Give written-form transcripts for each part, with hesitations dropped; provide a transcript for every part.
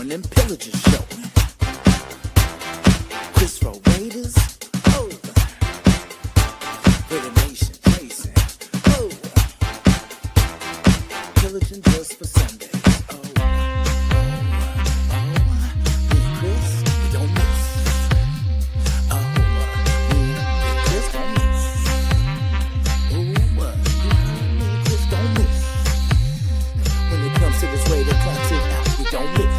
morning Pillaging show. Chris4Raiders, oh, Raider Nation racing, oh, Pillaging just for Sundays, oh, Chris, we don't miss, Chris don't miss, Chris don't miss, when it comes to this Raider classic, we don't miss,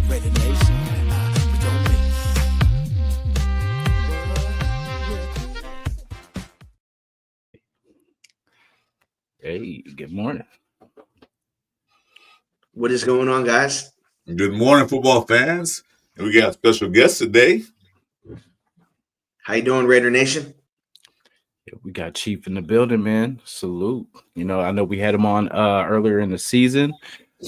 Raider Nation, we don't miss. Hey, good morning. What is going on, guys? Good morning, football fans. And we got a special guest today. How you doing, Raider Nation? Yeah, we got Chief in the building, man. Salute. You know, I know we had him on earlier in the season,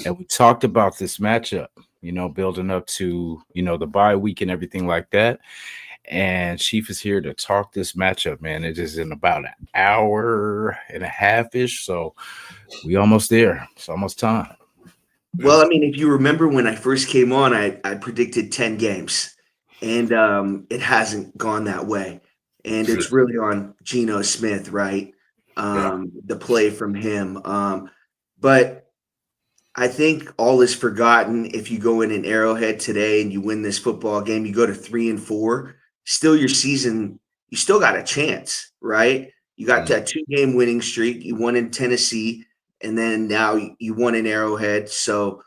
and we talked about this matchup, you know, building up to, you know, the bye week and everything like that. And Chief is here to talk this matchup, man. It is in about an hour and a half-ish, so we almost there. It's almost time. Well, I mean, if you remember when I first came on, I predicted 10 games, and it hasn't gone that way. And it's really on Geno Smith, right? The play from him. But I think all is forgotten if you go in an Arrowhead today and you win this football game, you go to 3-4, still your season, you still got a chance, right? You got that 2-game winning streak. You won in Tennessee, and then now you won in Arrowhead. So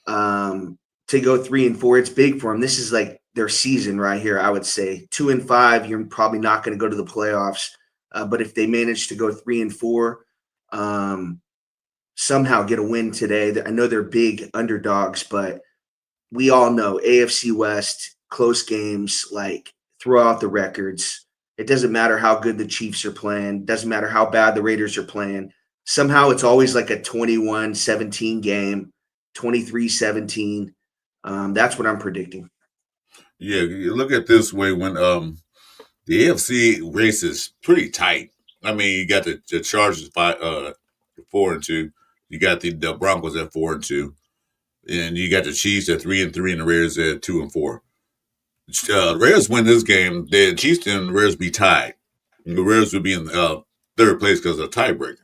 to go 3-4, it's big for them. This is like their season right here, I would say. 2-5, you're probably not going to go to the playoffs. But if they manage to go 3-4, somehow get a win today. I know they're big underdogs, but we all know AFC West, close games, like throw out the records. It doesn't matter how good the Chiefs are playing. It doesn't matter how bad the Raiders are playing. Somehow it's always like a 21-17 game, 23-17. That's what I'm predicting. Yeah, you look at this way when the AFC race is pretty tight. I mean, you got the Chargers 4-2. You got the Broncos at 4-2, and you got the Chiefs at 3-3, and the Raiders at 2-4. Raiders win this game, the Chiefs and the Raiders be tied. The Raiders would be in third place because of a tiebreaker.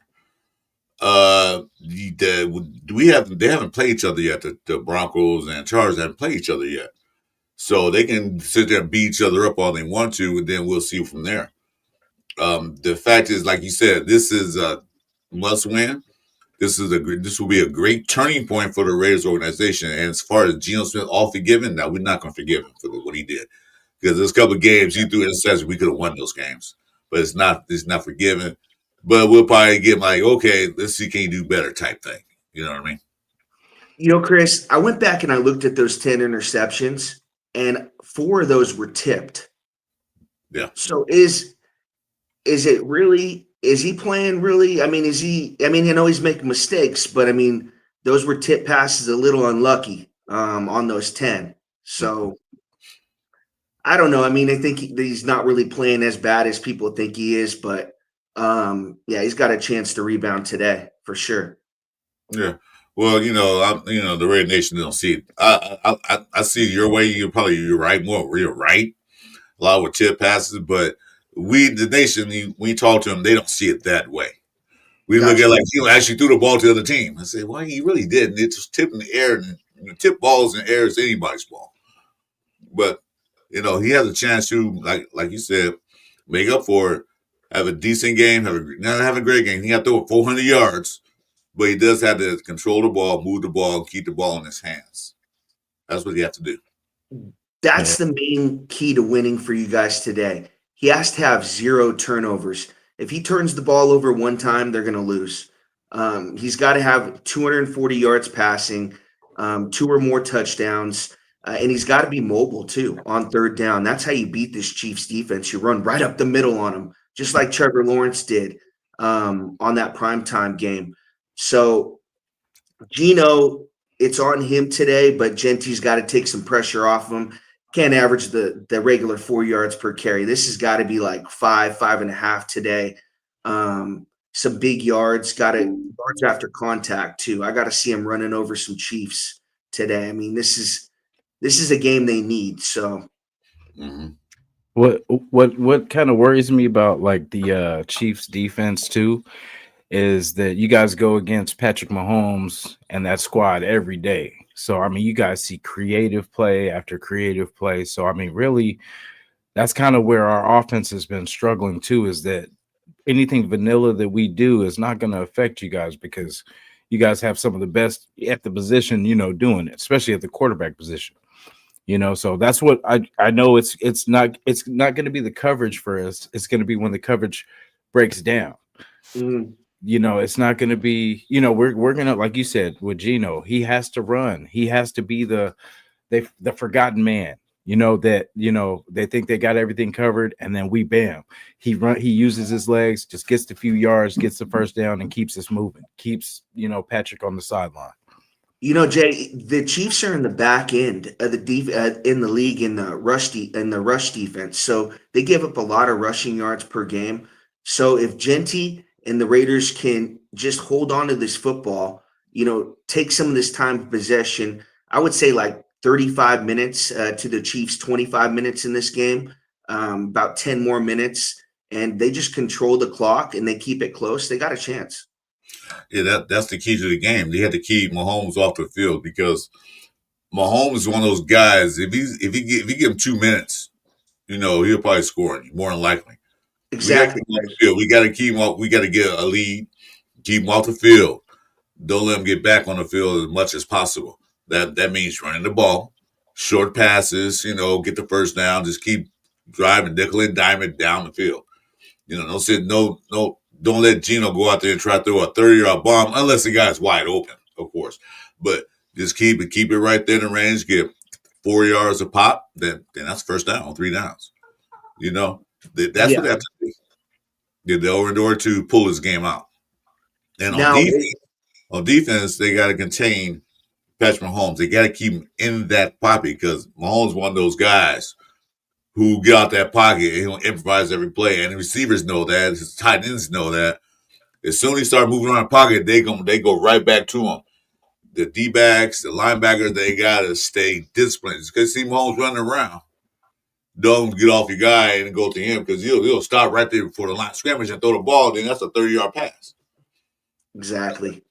They haven't played each other yet. The Broncos and Chargers haven't played each other yet, so they can sit there and beat each other up all they want to, and then we'll see from there. The fact is, like you said, this is a must win. This will be a great turning point for the Raiders organization. And as far as Geno Smith all forgiven, now we're not going to forgive him for what he did, because there's a couple of games he threw interceptions. We could have won those games, but it's not forgiven. But we'll probably get like, okay, let's see, can you do better type thing. You know what I mean? You know, Chris, I went back and I looked at those 10 interceptions, and 4 of those were tipped. Yeah. So is it really? Is he playing really? I mean, I know he's making mistakes, but I mean, those were tip passes, a little unlucky on those 10. So I don't know. I mean, I think he's not really playing as bad as people think he is, but yeah, he's got a chance to rebound today for sure. Yeah. Well, the Raider Nation don't see it. I see it your way. You're right. You're right. A lot with tip passes, but the nation, when you talk to them, they don't see it that way. We look at like, actually threw the ball to the other team and say, well, he really did. It's just tipping the air, and tip balls in the air is anybody's ball. But, he has a chance to, like you said, make up for it, have a decent game, not have a great game. He got to throw 400 yards, but he does have to control the ball, move the ball, and keep the ball in his hands. That's what you have to do. That's the main key to winning for you guys today. He has to have 0 turnovers. If he turns the ball over one time, they're going to lose. He's got to have 240 yards passing, 2 or more touchdowns, and he's got to be mobile too on third down. That's how you beat this Chiefs defense. You run right up the middle on them, just like Trevor Lawrence did on that primetime game. So Geno, it's on him today, but Genty's got to take some pressure off him. Can't average the regular 4 yards per carry. This has got to be like 5.5 today. Some big yards, yards after contact too. I got to see him running over some Chiefs today. I mean, this is a game they need. So Mm-hmm. What kind of worries me about like the Chiefs defense too is that you guys go against Patrick Mahomes and that squad every day. So I mean, you guys see creative play after creative play. So I mean, really, that's kind of where our offense has been struggling too, is that anything vanilla that we do is not going to affect you guys because you guys have some of the best at the position, doing it, especially at the quarterback position. So that's what I know. It's not going to be the coverage for us. It's going to be when the coverage breaks down. mm, It's not going to be. We're gonna, like you said with Geno, he has to run. He has to be the forgotten man. That they think they got everything covered, and then he uses his legs, just gets the few yards, gets the first down, and keeps us moving. Keeps Patrick on the sideline. Jay, the Chiefs are in the back end of in the league in the rush defense. So they give up a lot of rushing yards per game. So if Genty and the Raiders can just hold on to this football, take some of this time of possession, I would say like 35 minutes to the Chiefs, 25 minutes in this game, about 10 more minutes, and they just control the clock and they keep it close, they got a chance. Yeah, that's the key to the game. They had to keep Mahomes off the field because Mahomes is one of those guys. If you give him 2 minutes, he'll probably score more than likely. Exactly. We got to keep him off. We got to get a lead, keep him off the field. Don't let him get back on the field as much as possible. That means running the ball, short passes. Get the first down. Just keep driving, nickel and dime it down the field. Don't let Geno go out there and try to throw a 30-yard bomb unless the guy's wide open, of course. But just keep it right there in the range. Get 4 yards a pop. Then that's first down on 3 downs. That's what they have to do. In order to pull this game out. And on defense, they got to contain Patrick Mahomes. They got to keep him in that pocket because Mahomes is one of those guys who get out that pocket and he'll improvise every play. And the receivers know that. His tight ends know that. As soon as he start moving around the pocket, they go right back to him. The D-backs, the linebackers, they got to stay disciplined. Because see Mahomes running around. Don't get off your guy and go to him because he'll stop right there before the line of scrimmage and throw the ball. Then that's a 30-yard pass. Exactly.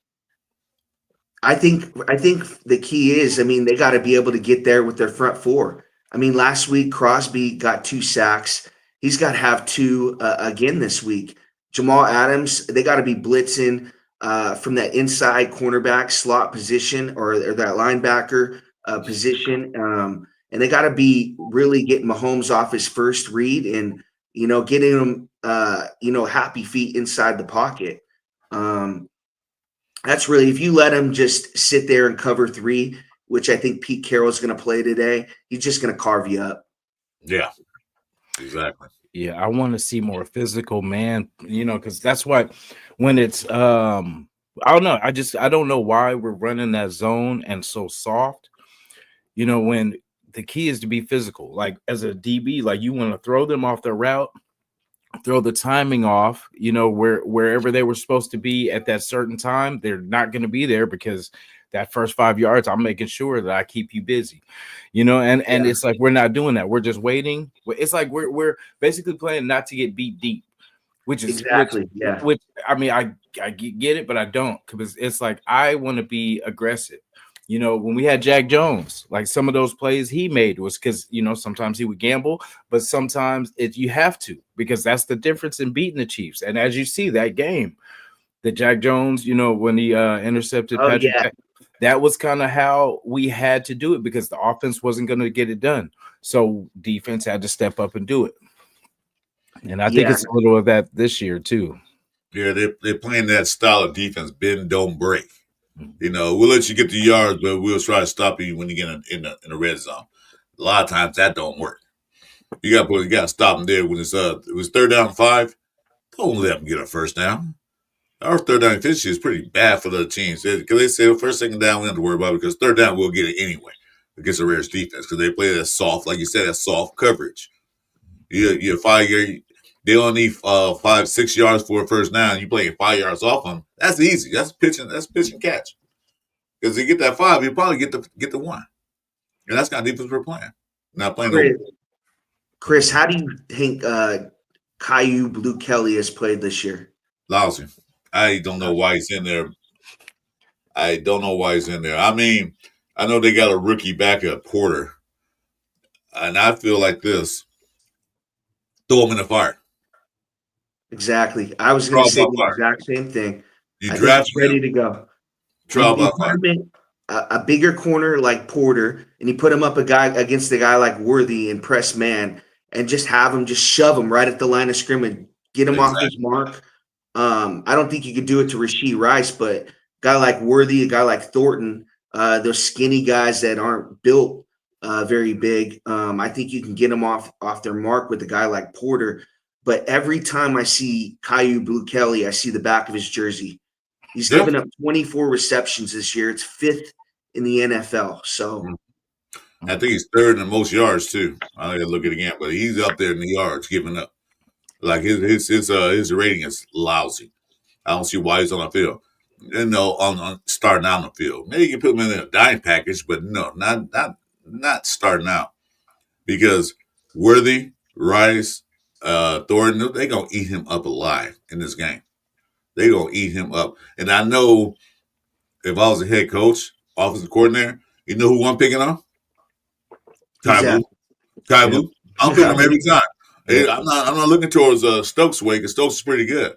I think the key is, they got to be able to get there with their front four. Last week, Crosby got 2 sacks. He's got to have 2 again this week. Jamal Adams, they got to be blitzing from that inside cornerback slot position or that linebacker position. And they got to be really getting Mahomes off his first read and, getting him, happy feet inside the pocket. That's really, if you let him just sit there and cover 3, which I think Pete Carroll's going to play today, he's just going to carve you up. Yeah, exactly. Yeah, I want to see more physical, man, because that's why when it's, I don't know. I don't know why we're running that zone and so soft, when the key is to be physical. Like as a DB, like you want to throw them off the route, throw the timing off, wherever they were supposed to be at that certain time, they're not going to be there because that first 5 yards, I'm making sure that I keep you busy, and it's like, we're not doing that. We're just waiting. It's like, we're basically playing not to get beat deep, which is exactly. Which I get it, but I don't, because it's like, I want to be aggressive. When we had Jack Jones, like some of those plays he made was because, sometimes he would gamble, but sometimes you have to, because that's the difference in beating the Chiefs. And as you see that game, that Jack Jones, when he intercepted Patrick, that was kind of how we had to do it because the offense wasn't going to get it done. So defense had to step up and do it. And I think it's a little of that this year too. Yeah, they're playing that style of defense, bend, don't break. We'll let you get the yards, but we'll try to stop you when you get in the red zone. A lot of times that don't work. You got to stop them there when it's 3rd down and 5. Don't let them get a first down. Our 3rd down efficiency is pretty bad for the teams because they say first, 2nd down we don't have to worry about it because 3rd down we'll get it anyway against the Raiders defense because they play that soft, like you said, that soft coverage. You 5 year. They only need 5-6 yards for a first down. You play 5 yards off them. That's easy. That's pitch and catch. Because you get that 5, you probably get the 1. And that's kind of defense we're playing. Not playing Chris, how do you think Caillou Blue Kelly has played this year? lousy. I don't know why he's in there. I don't know why he's in there. I mean, I know they got a rookie backup, Porter. And I feel like this. Throw him in the fire. Exactly. I was going Trial to say by the fire. exact same thing. You I think draft he's ready him, to go. trial You by put fire. him in a bigger corner like Porter, and you put him up against a guy like Worthy and press man, and just have him just shove him right at the line of scrimmage, get him off his mark. I don't think you could do it to Rashee Rice, but a guy like Worthy, a guy like Thornton, those skinny guys that aren't built very big, I think you can get them off their mark with a guy like Porter. But every time I see Caillou Blue Kelly, I see the back of his jersey. He's given up 24 receptions this year. It's 5th in the NFL. So I think he's 3rd in the most yards too. I gotta look at it again, but he's up there in the yards giving up. Like his rating is lousy. I don't see why he's on the field. On starting out on the field. Maybe you can put him in a dime package, but no, not starting out. Because Worthy, Rice, Thornton, they gonna eat him up alive in this game. They gonna eat him up. And I know if I was a head coach, offensive coordinator, you know who I'm picking on? Caillou. Caillou. I'm picking him every time. Hey, I'm not looking towards Stokes' way because Stokes is pretty good.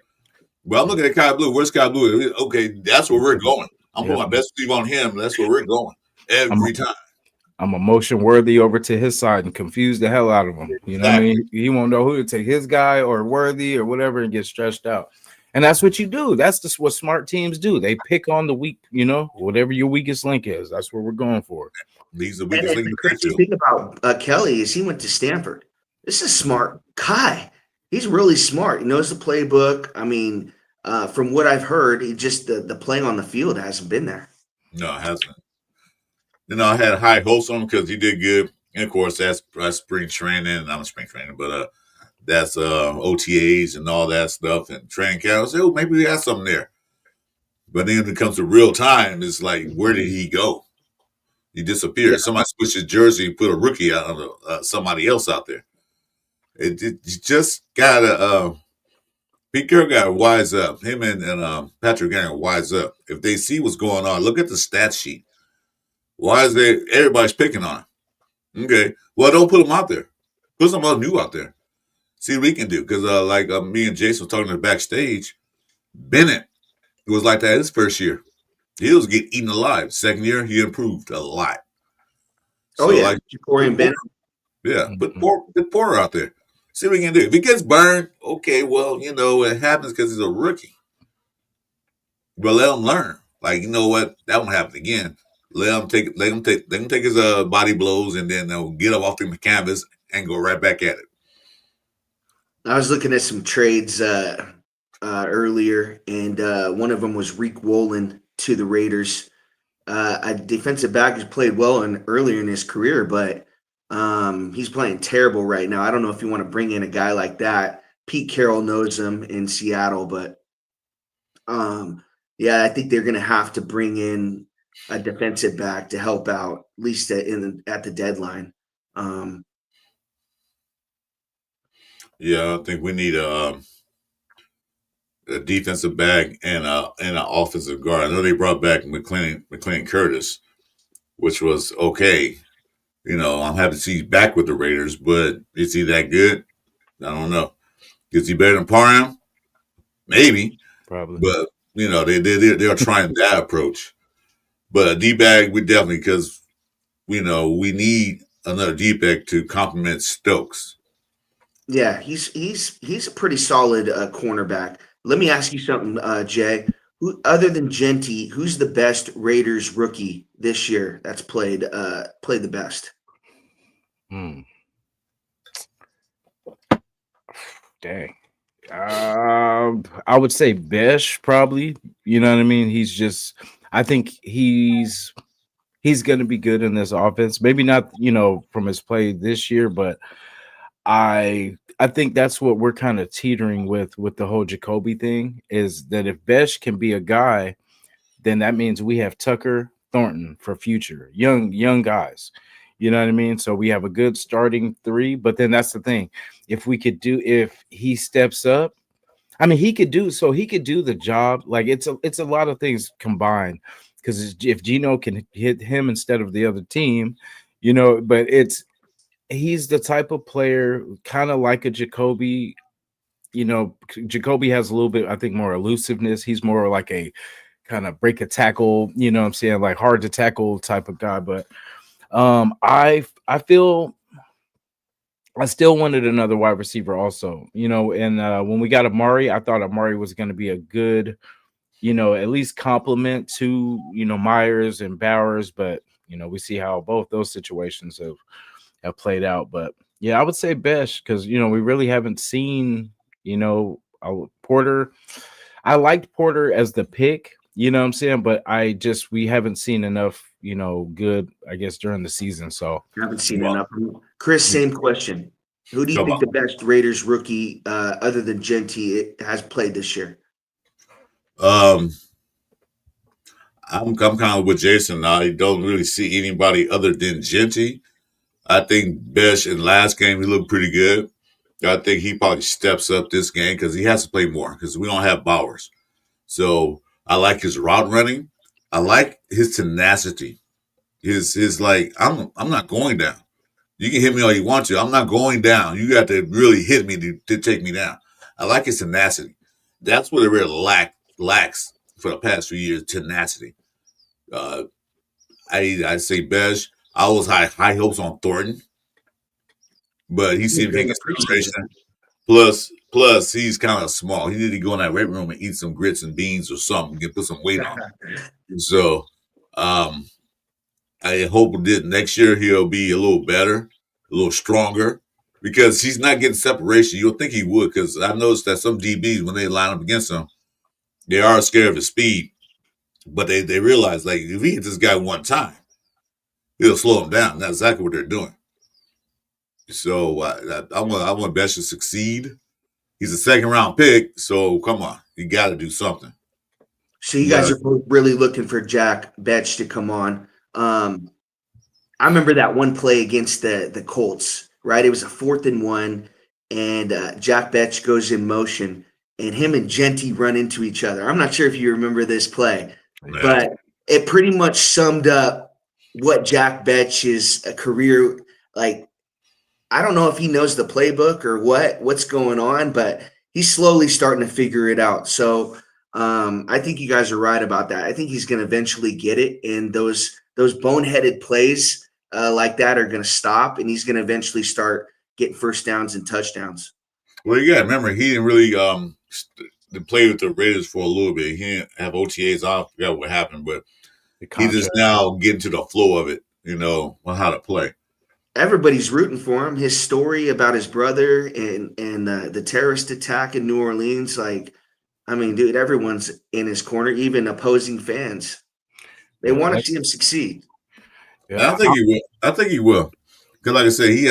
But I'm looking at Caillou. Where's Caillou? Okay, that's where we're going. I'm putting my best sleeve on him. That's where we're going every time. I'm a motion Worthy over to his side and confuse the hell out of him. You know what I mean? He won't know who to take, his guy or Worthy or whatever, and get stretched out. And that's what you do. That's just what smart teams do. They pick on the weak, whatever your weakest link is. That's what we're going for. He's the weakest link in the the crazy field. thing about Kelly is he went to Stanford. This is a smart guy. He's really smart. He knows the playbook. I mean, from what I've heard, he just the playing on the field hasn't been there. No, it hasn't. I had high hopes on him because he did good. And of course, that's spring training. Not spring training, but that's OTAs and all that stuff and training camp. I said, maybe we have something there. But then when it comes to real time, it's like, where did he go? He disappeared. Yeah. Somebody switched his jersey and put a rookie out on somebody else out there. You just gotta Pete Carroll got to wise up. Him and Patrick got to wise up. If they see what's going on, look at the stat sheet. Why is everybody's picking on him? Okay, well, don't put him out there. Put somebody new out there. See what we can do. Because me and Jason were talking to the backstage, Bennett was like that his first year. He was getting eaten alive. Second year, he improved a lot. So, Ja'Cory Bennett. Yeah, put Porter out there. See what we can do. If he gets burned, okay, well, it happens because he's a rookie. But let him learn. Like, you know what? That won't happen again. Let him take his body blows and then they'll get up off the canvas and go right back at it. I was looking at some trades earlier, and one of them was Reek Wolin to the Raiders. A defensive back who's played well earlier in his career, but he's playing terrible right now. I don't know if you want to bring in a guy like that. Pete Carroll knows him in Seattle, but I think they're going to have to bring in a defensive back to help out, at least at the deadline. I think we need a defensive back and an offensive guard. I know they brought back McLean Curtis, which was okay. I'm happy to see he's back with the Raiders, but is he that good? I don't know. Is he better than Parham? Maybe. Probably. But, they're trying that approach. But a D-bag, we definitely, because, we need another D-bag to complement Stokes. Yeah, he's a pretty solid cornerback. Let me ask you something, Jay. Who, other than Genty, who's the best Raiders rookie this year that's played the best? Dang. I would say Besh probably. You know what I mean? I think he's going to be good in this offense. Maybe not, from his play this year, but I think that's what we're kind of teetering with the whole Jacoby thing, is that if Besh can be a guy, then that means we have Tucker, Thornton for future young guys. You know what I mean? So we have a good starting 3, but then that's the thing. If he steps up, I mean, he could do the job. Like it's a lot of things combined. Because if Geno can hit him instead of the other team, but he's the type of player kind of like a Jacoby. Jacoby has a little bit, I think, more elusiveness. He's more like a kind of break a tackle, what I'm saying, like hard to tackle type of guy. But I feel I still wanted another wide receiver also, and when we got Amari, I thought Amari was going to be a good, at least compliment to, Myers and Bowers, but, we see how both those situations have played out. But yeah, I would say Besh because, we really haven't seen, Porter. I liked Porter as the pick, what I'm saying, but we haven't seen enough, good, I guess, during the season. So I haven't seen enough. Chris, same question. Who do you think the best Raiders rookie, other than Genty, has played this year? I'm kind of with Jason. I don't really see anybody other than Genty. I think Besh in last game, he looked pretty good. I think he probably steps up this game because he has to play more because we don't have Bowers. So I like his route running. I like his tenacity. His like, I'm not going down. You can hit me all you want to. I'm not going down. You got to really hit me to take me down. I like his tenacity. That's what it really lacks for the past few years, tenacity. I say Besh. I was high hopes on Thornton, but he seemed to take inspiration. Plus, he's kind of small. He need to go in that weight room and eat some grits and beans or something, and put some weight on. So, I hope that next year he'll be a little better, a little stronger, because he's not getting separation. You'll think he would, because I noticed that some DBs, when they line up against him, they are scared of his speed, but they realize, like, if he hits this guy one time, it'll slow him down. That's exactly what they're doing. So I want Besh to succeed. He's a second-round pick, so come on. You got to do something. So you guys are both really looking for Jack Betch to come on. I remember that one play against the Colts, right? It was a 4th and 1, and Jack Betch goes in motion, and him and Genty run into each other. I'm not sure if you remember this play, but it pretty much summed up what Jack Betch's career, like, I don't know if he knows the playbook or what's going on, but he's slowly starting to figure it out. So I think you guys are right about that. I think he's going to eventually get it, and those boneheaded plays like that are going to stop, and he's going to eventually start getting first downs and touchdowns. Well, you got to remember, he didn't really play with the Raiders for a little bit. He didn't have OTAs off. I forgot what happened, but he just now getting to the flow of it, on how to play. Everybody's rooting for him. His story about his brother and the terrorist attack in New Orleans, like, I mean, dude, everyone's in his corner, even opposing fans. They want to see him succeed. Yeah, I think he will. Because, like I said, he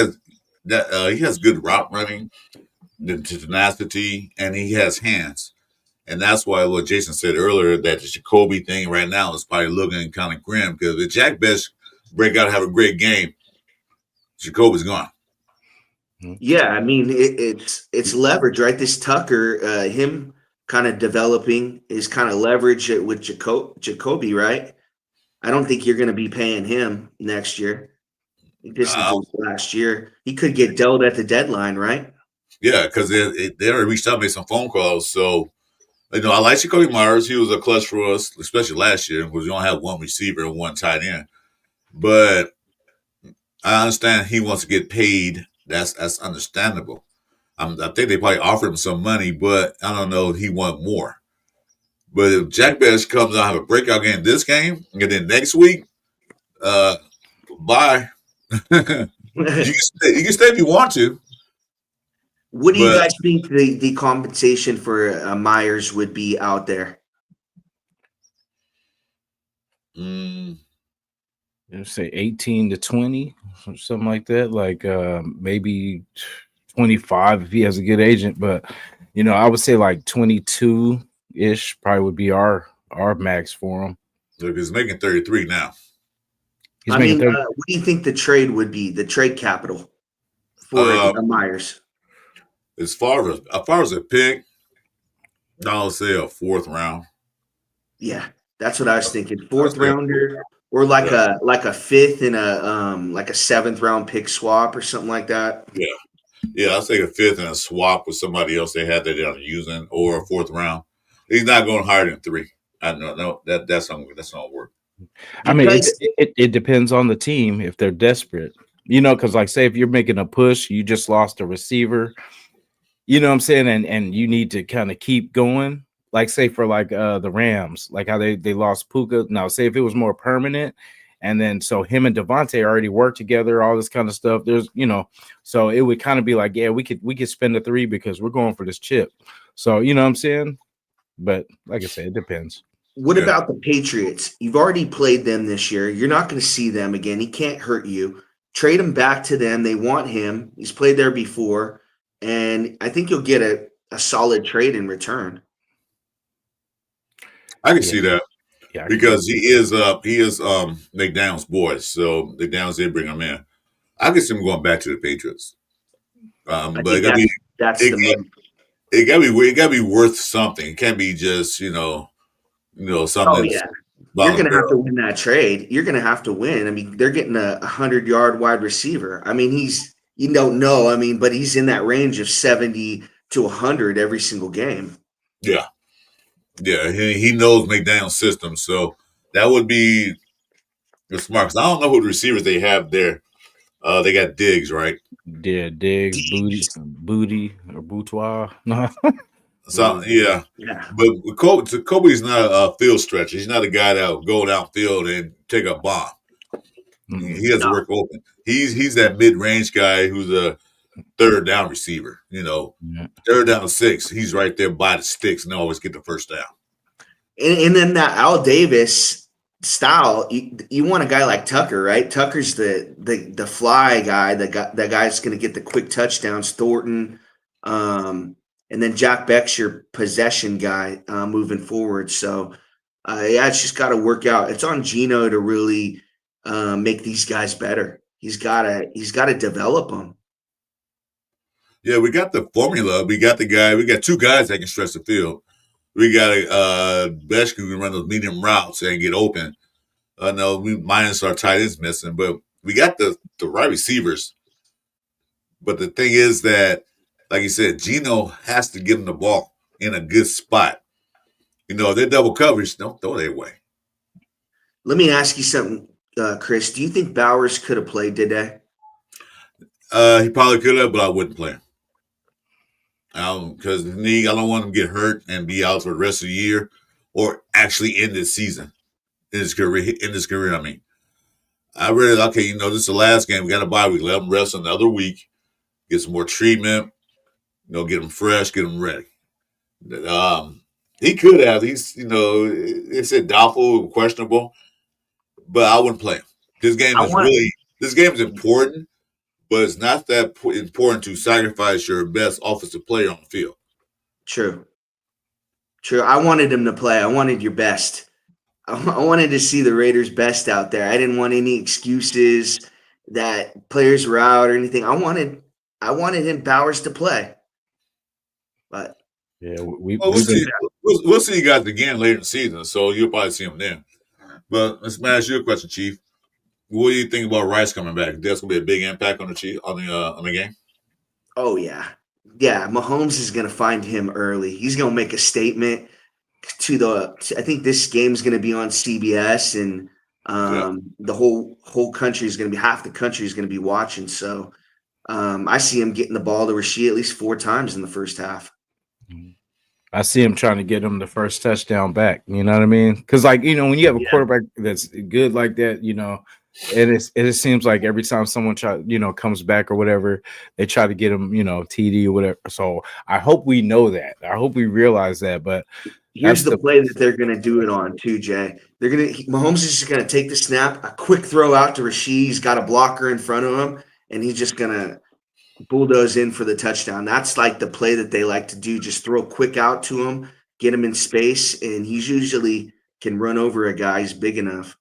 has good route running, the tenacity, and he has hands. And that's why what Jason said earlier, that the Jacoby thing right now is probably looking kind of grim. Because if Jack Best break out and have a great game, Jacoby's gone. Yeah, I mean, it's leverage, right? This Tucker, him kind of developing is kind of leverage with Jacoby, right? I don't think you're going to be paying him next year. This is last year. He could get dealt at the deadline, right? Yeah, because they already reached out, made some phone calls. So, I like Jacoby Myers. He was a clutch for us, especially last year, because we only have one receiver and one tight end. But I understand he wants to get paid. That's understandable. I think they probably offered him some money, but I don't know if he want more. But if Jack Best comes out and have a breakout game this game, and then next week, bye. You can stay if you want to. What do you guys think the compensation for Myers would be out there? Say 18 to 20 or something like that. Like maybe 25 if he has a good agent. But, I would say like 22-ish probably would be our max for him. Look, he's making 33 now. He's making 30. What do you think the trade would be? The trade capital for Myers? As far as a pick, I'll say a 4th round. Yeah, that's what I was thinking. 4th rounder, or like a 5th and a 7th round pick swap or something like that. Yeah, I'll take a 5th and a swap with somebody else they had that they're using, or a 4th round. He's not going higher than 3. I know that's not work. I mean, it depends on the team if they're desperate, because like say if you're making a push, you just lost a receiver, you know what I'm saying, and you need to kind of keep going. Like say for like the Rams, like how they lost Puka. Now say if it was more permanent, and then so him and Devontae already work together, all this kind of stuff. There's so it would kind of be like, yeah, we could spend a 3 because we're going for this chip. So you know what I'm saying, but like I said, it depends. What about the Patriots? You've already played them this year. You're not going to see them again. He can't hurt you. Trade him back to them. They want him. He's played there before, and I think you'll get a solid trade in return. I can see that because he is McDowell's boy. So McDowell's did bring him in. I can see him going back to the Patriots. But it gotta be worth something. It can't be just something. Oh yeah, you're gonna have to win that trade. You're gonna have to win. I mean, they're getting a 100-yard wide receiver. I mean, you don't know. I mean, but he's in that range of 70 to 100 every single game. Yeah. Yeah, he knows McDaniel's system, so that would be smart. Because I don't know who the receivers they have there. They got Diggs, right? Yeah, Diggs, Booty, or Boutoir. So yeah. But Kobe's not a field stretcher. He's not a guy that will go downfield and take a bomb. Mm-hmm. He has to work open. He's that mid-range guy who's a 3rd down receiver. 3rd down 6. He's right there by the sticks and they always get the first down. And then that Al Davis style, you want a guy like Tucker, right? Tucker's the fly guy, that guy's going to get the quick touchdowns. Thornton, and then Jack Beck's your possession guy moving forward. So it's just got to work out. It's on Geno to really make these guys better. He's got to develop them. Yeah, we got the formula. We got 2 guys that can stretch the field. We got Beck who can run those medium routes and get open. No, minus our tight ends missing, but we got the right receivers. But the thing is that, like you said, Geno has to get him the ball in a good spot. If they're double coverage, don't throw it away. Let me ask you something, Chris. Do you think Bowers could have played today? He probably could have, but I wouldn't play him. Because the knee, I don't want him to get hurt and be out for the rest of the year, or actually end this season, in his career. I mean, I really this is the last game. We got a bye week. Let him rest another week, get some more treatment. Get him fresh, get him ready. He could have. It said doubtful, questionable, but I wouldn't play him. This game is important. But it's not that important to sacrifice your best offensive player on the field. True. I wanted him to play. I wanted your best. I wanted to see the Raiders' best out there. I didn't want any excuses that players were out or anything. I wanted him Bowers to play. But yeah, we'll see you guys again later in the season, so you'll probably see him then. But let's ask you a question, Chief. What do you think about Rice coming back? That's gonna be a big impact on the game. Oh yeah. Mahomes is gonna find him early. He's gonna make a statement I think this game's gonna be on CBS, and the whole country is gonna be, half the country is gonna be watching. So I see him getting the ball to Rasheed at least 4 times in the first half. I see him trying to get him the first touchdown back. You know what I mean? Because when you have a quarterback that's good like that, it seems like every time someone comes back or whatever, they try to get him, TD or whatever. So I hope we know that. I hope we realize that. But here's the play that they're going to do it on too, Jay. Mahomes is just going to take the snap, a quick throw out to Rasheed. He's got a blocker in front of him, and he's just going to bulldoze in for the touchdown. That's like the play that they like to do. Just throw quick out to him, get him in space, and he's usually can run over a guy who's big enough.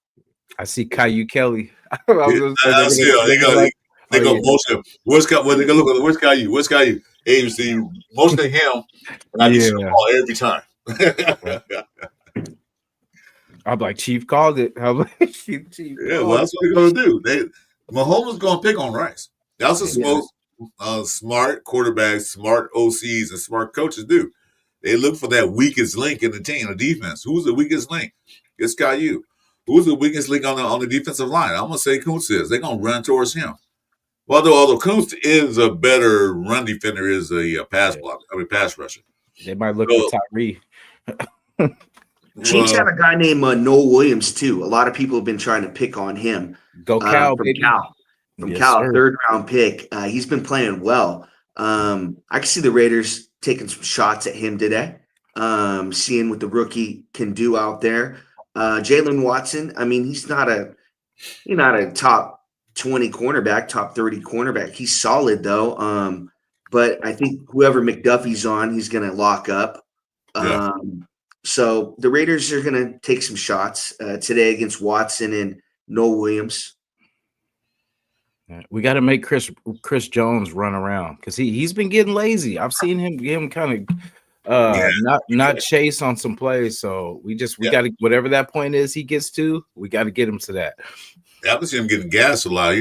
I see Caillou Kelly. I was gonna say I see they're gonna it. They oh, go yeah. motion. Where's they go look at where's Caillou? Where's Caillou? Hey, you see motion him, and I can see the Yeah. ball every time. I'm like, Chief called it. I'm like, Chief Yeah, called well, that's what they're gonna do. Mahomes is gonna pick on Rice. That's what Yeah. most smart quarterbacks, smart OCs, and smart coaches do. They look for that weakest link in the team, the defense. Who's the weakest link? It's Caillou. Who's the weakest link on the defensive line? I'm gonna say Kuntz is. They're gonna run towards him. Although Kuntz is a better run defender, is a pass rusher. They might look for Tyree. Chiefs have a guy named Noel Williams too. A lot of people have been trying to pick on him. Go Cal, from baby. Cal. From Yes, Cal, sir. 3rd round pick. He's been playing well. I can see the Raiders taking some shots at him today, seeing what the rookie can do out there. Jalen Watson, I mean, he's not a top 20 cornerback, top 30 cornerback. He's solid though. But I think whoever McDuffie's on, he's going to lock up. Yeah. So the Raiders are going to take some shots today against Watson and Noel Williams. We got to make Chris Jones run around because he's been getting lazy. I've seen him kind of not chase on some plays. So we got to, whatever that point is he gets to, we got to get him to that. I can see him getting gassed a lot.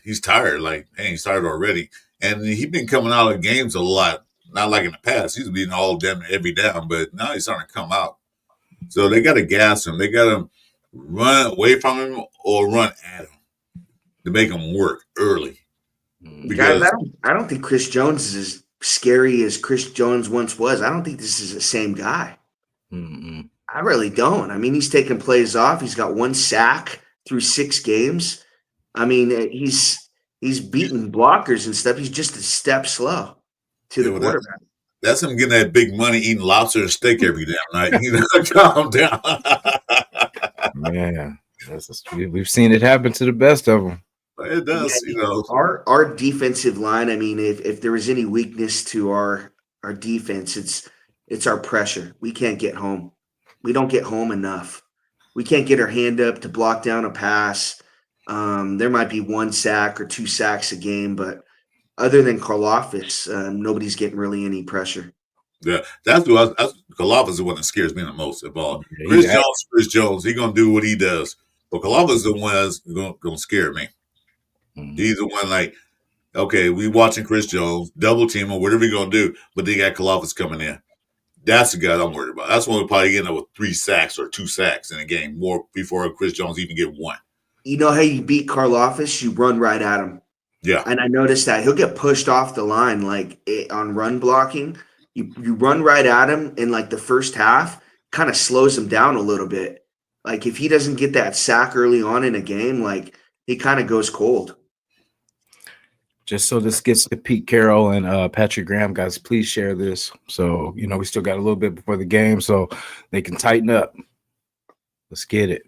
He's tired. Like, hey, he's tired already. And he's been coming out of games a lot. Not like in the past. He's been all damn every down, but now he's starting to come out. So they got to gas him. They got to run away from him or run at him to make him work early. Because guys, I don't think Chris Jones is as scary as Chris Jones once was. I don't think this is the same guy. Mm-mm. I really don't. I mean, he's taking plays off. He's got 1 sack through 6 games. I mean, he's beating blockers and stuff. He's just a step slow to the quarterback. That's him getting that big money, eating lobster and steak every damn night. You know, calm down. Man, we've seen it happen to the best of them. It does, you know. Our defensive line. I mean, if there was any weakness to our defense, it's our pressure. We can't get home. We don't get home enough. We can't get our hand up to block down a pass. There might be 1 sack or 2 sacks a game, but other than Karlaftis, nobody's getting really any pressure. Yeah, Karlaftis is the one that scares me the most of all. Chris Jones, he's gonna do what he does, but Karlaftis is the one that's gonna scare me. Mm-hmm. He's the one like, okay, we watching Chris Jones, double team or whatever you're gonna do, but they got Karlaftis coming in. That's the guy I'm worried about. That's when we're probably getting up with 3 sacks or 2 sacks in a game, more before Chris Jones even get 1. You know how you beat Karlaftis? You run right at him. Yeah. And I noticed that he'll get pushed off the line on run blocking. You run right at him in like the first half, kind of slows him down a little bit. Like if he doesn't get that sack early on in a game, like he kind of goes cold. Just so this gets to Pete Carroll and Patrick Graham, guys, please share this. So, we still got a little bit before the game, so they can tighten up. Let's get it.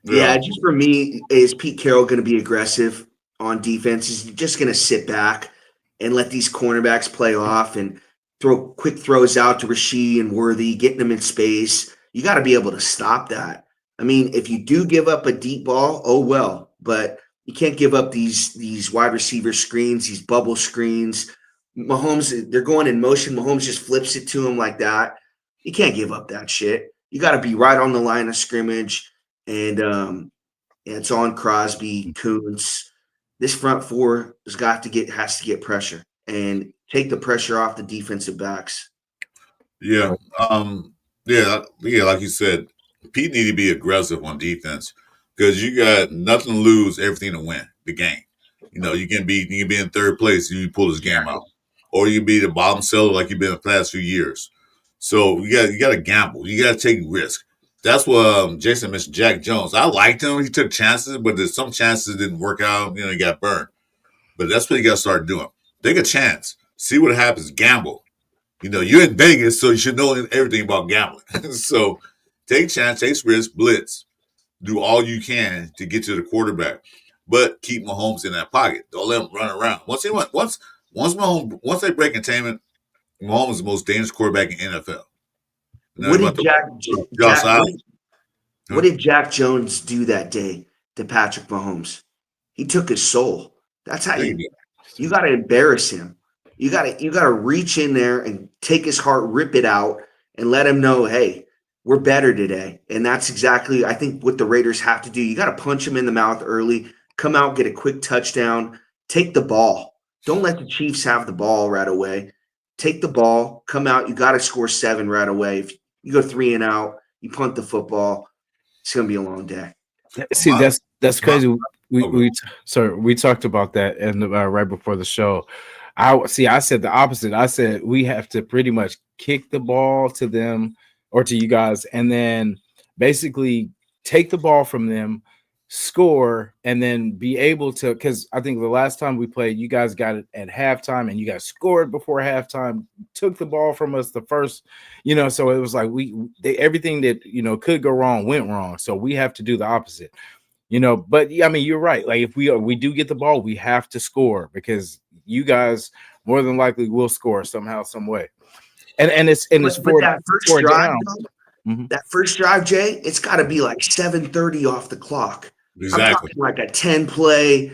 Yeah, just for me, is Pete Carroll going to be aggressive on defense? Is he just going to sit back and let these cornerbacks play off and throw quick throws out to Rasheed and Worthy, getting them in space? You got to be able to stop that. I mean, if you do give up a deep ball, oh well, but you can't give up these wide receiver screens, these bubble screens. Mahomes, they're going in motion. Mahomes just flips it to him like that. You can't give up that shit. You got to be right on the line of scrimmage. And it's on Crosby, Kuntz. This front four has to get pressure and take the pressure off the defensive backs. Yeah. Like you said, Pete need to be aggressive on defense because you got nothing to lose, everything to win the game. You can be in 3rd place, you pull this game out, or you be the bottom seller like you've been the past few years. So you got to gamble. You got to take risk. That's what Jason mentioned. Jack Jones. I liked him. He took chances, but there's some chances didn't work out. He got burned. But that's what you got to start doing. Take a chance. See what happens. Gamble. You're in Vegas, so you should know everything about gambling. So take a chance, take risk, blitz. Do all you can to get to the quarterback, but keep Mahomes in that pocket. Don't let him run around. Once they break containment, Mahomes is the most dangerous quarterback in NFL. What did What did Jack Jones do that day to Patrick Mahomes? He took his soul. That's how you got to embarrass him. You got to reach in there and take his heart, rip it out, and let him know, hey, we're better today. And that's exactly, I think, what the Raiders have to do. You got to punch him in the mouth early, come out, get a quick touchdown, take the ball. Don't let the Chiefs have the ball right away. Take the ball, come out. You got to score 7 right away. If you go 3 and out, you punt the football. It's going to be a long day. See, that's crazy. We talked about that and right before the show. I said the opposite. I said we have to pretty much kick the ball to them or to you guys, and then basically take the ball from them, score, and then be able to. Because I think the last time we played, you guys got it at halftime, and you guys scored before halftime. Took the ball from us the first, So it was like everything that could go wrong went wrong. So we have to do the opposite. But I mean, you're right. Like if we do get the ball, we have to score because you guys more than likely will score somehow, some way. And it's for that first drive. That first drive, Jay, it's got to be like 7:30 off the clock. Exactly. I'm talking like a 10-play,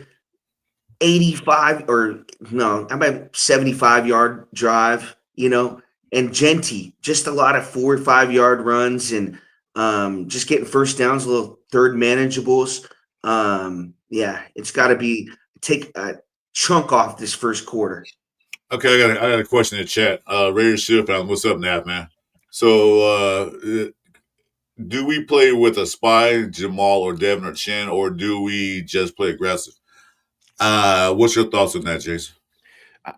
85 or no, I'm at 75-yard drive. And Genty, just a lot of 4 or 5-yard runs and just getting first downs, a little third manageables. It's got to be take a chunk off this first quarter. Okay, I got a question in the chat. Raiders Shield, what's up, Nap, man? So, do we play with a spy, Jamal or Devin or Chin, or do we just play aggressive? What's your thoughts on that, Jason?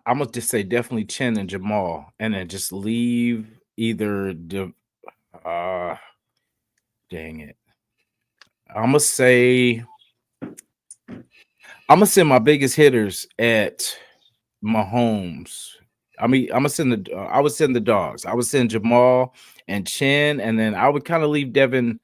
I'm gonna just say definitely Chin and Jamal, and then just leave either the. Dang it! I'm gonna send my biggest hitters at Mahomes. I mean, I would send the dogs. I would send Jamal and Chin, and then I would kind of leave Devin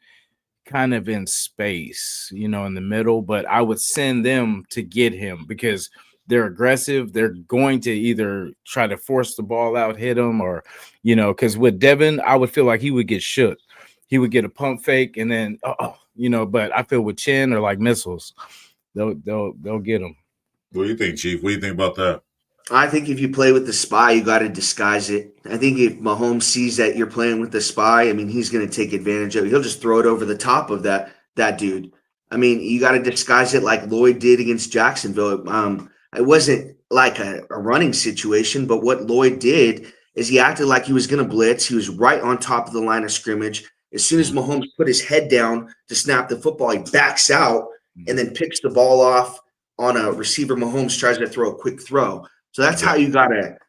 kind of in space, in the middle, but I would send them to get him because they're aggressive. They're going to either try to force the ball out, hit him, or, because with Devin, I would feel like he would get shook. He would get a pump fake and then, but I feel with Chin or like missiles, they'll get him. What do you think, Chief? What do you think about that? I think if you play with the spy, you got to disguise it. I think if Mahomes sees that you're playing with the spy, I mean, he's going to take advantage of it. He'll just throw it over the top of that dude. I mean, you got to disguise it like Lloyd did against Jacksonville. It wasn't like a running situation, but what Lloyd did is he acted like he was going to blitz. He was right on top of the line of scrimmage. As soon as Mahomes put his head down to snap the football, he backs out and then picks the ball off on a receiver. Mahomes tries to throw a quick throw. So that's how you gotta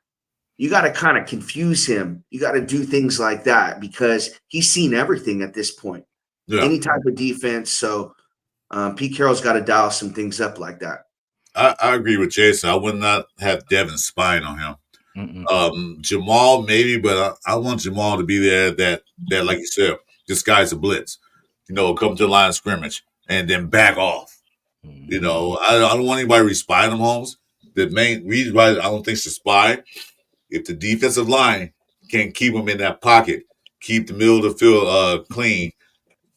kind of confuse him. You got to do things like that because he's seen everything at this point. Yeah. Any type of defense. So Pete Carroll's got to dial some things up like that. I agree with Jason. I would not have Devin spying on him. Jamal maybe, but I want Jamal to be there that like you said, disguise a blitz. Come to the line of scrimmage and then back off. I don't want anybody spying on Mahomes. The main reason why I don't think it's a spy, if the defensive line can keep him in that pocket, keep the middle of the field clean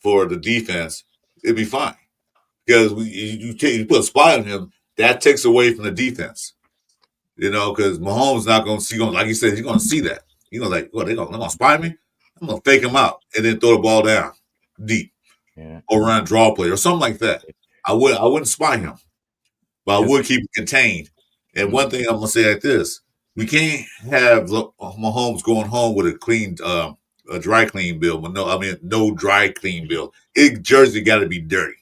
for the defense, it'd be fine. Because you put a spy on him, that takes away from the defense. Because Mahomes not going to see, like you said, he's going to see that. He's going to like, what, they're going to spy me? I'm going to fake him out and then throw the ball down deep or run a draw play or something like that. I wouldn't spy him, but I would keep it contained. And one thing I'm going to say like this, we can't have Mahomes going home with a clean, a dry clean bill. No dry clean bill. Jersey got to be dirty.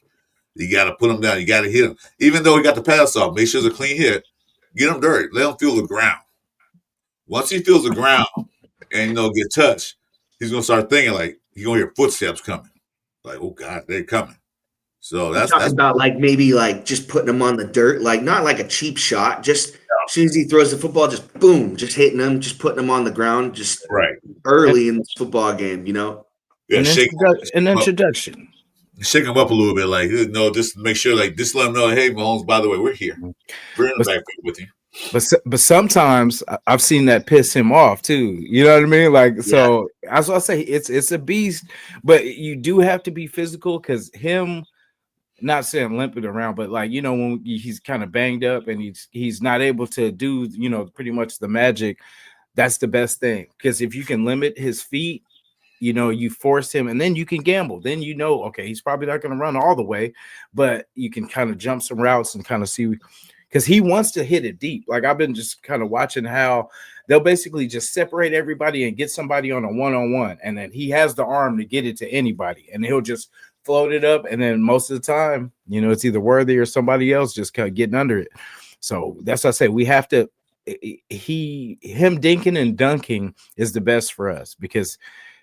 You got to put him down. You got to hit him. Even though he got the pass off, make sure it's a clean hit. Get him dirty. Let him feel the ground. Once he feels the ground and, get touched, he's going to start thinking like he's going to hear footsteps coming. Like, oh, God, they're coming. So that's about like maybe like just putting him on the dirt, like not like a cheap shot. Just as soon as he throws the football, just boom, just hitting him, just putting him on the ground, just early in this football game, Yeah, an introduction. Shake him up a little bit, like just make sure, like just let him know, hey, Mahomes, by the way, we're here. We're in the backfield with you. But sometimes I've seen that piss him off too. You know what I mean? Like, so that's what I say. It's a beast, but you do have to be physical because him. Not saying limping around, but like, you know, when he's kind of banged up and he's not able to do, you know, pretty much the magic. That's the best thing, because if you can limit his feet, you know, you force him, and then you can gamble. Then you know, okay, he's probably not going to run all the way, but you can kind of jump some routes and kind of see, because he wants to hit it deep. Like, I've been just kind of watching how they'll basically just separate everybody and get somebody on a one-on-one, and then he has the arm to get it to anybody, and he'll just float it up, and then most of the time, you know, it's either Worthy or somebody else just kind of getting under it. So that's what I say. We have to. Him dinking and dunking is the best for us, because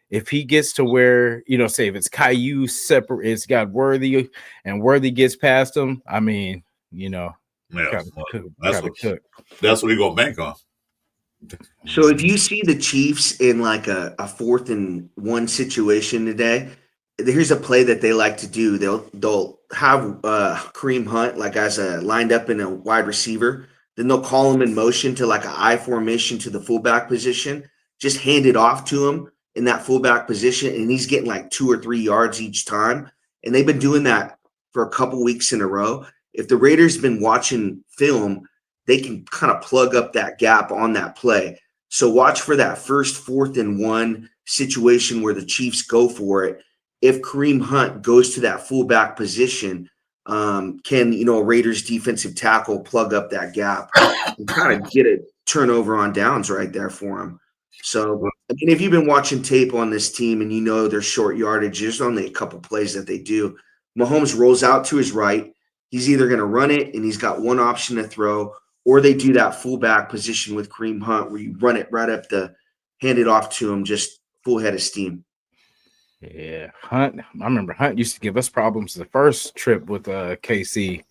if he gets to where, you know, say if it's Caillou separate, it's got Worthy, and Worthy gets past him. I mean, you know, that's cook. That's what he gonna bank on. So if you see the Chiefs in like a 4th and 1 situation today, here's a play that they like to do. They'll have Kareem Hunt like as a lined up in a wide receiver. Then they'll call him in motion to like an I formation to the fullback position. Just hand it off to him in that fullback position, and he's getting like 2 or 3 yards each time. And they've been doing that for a couple weeks in a row. If the Raiders been watching film, they can kind of plug up that gap on that play. So watch for that first 4th and 1 situation where the Chiefs go for it. If Kareem Hunt goes to that fullback position, can, you know, a Raiders defensive tackle plug up that gap and kind of get a turnover on downs right there for him. So, I mean, if you've been watching tape on this team and you know their short yardage, there's only a couple plays that they do. Mahomes rolls out to his right. He's either going to run it and he's got one option to throw, or they do that fullback position with Kareem Hunt where you run it right up hand it off to him, just full head of steam. Yeah, Hunt. I remember Hunt used to give us problems the first trip with KC,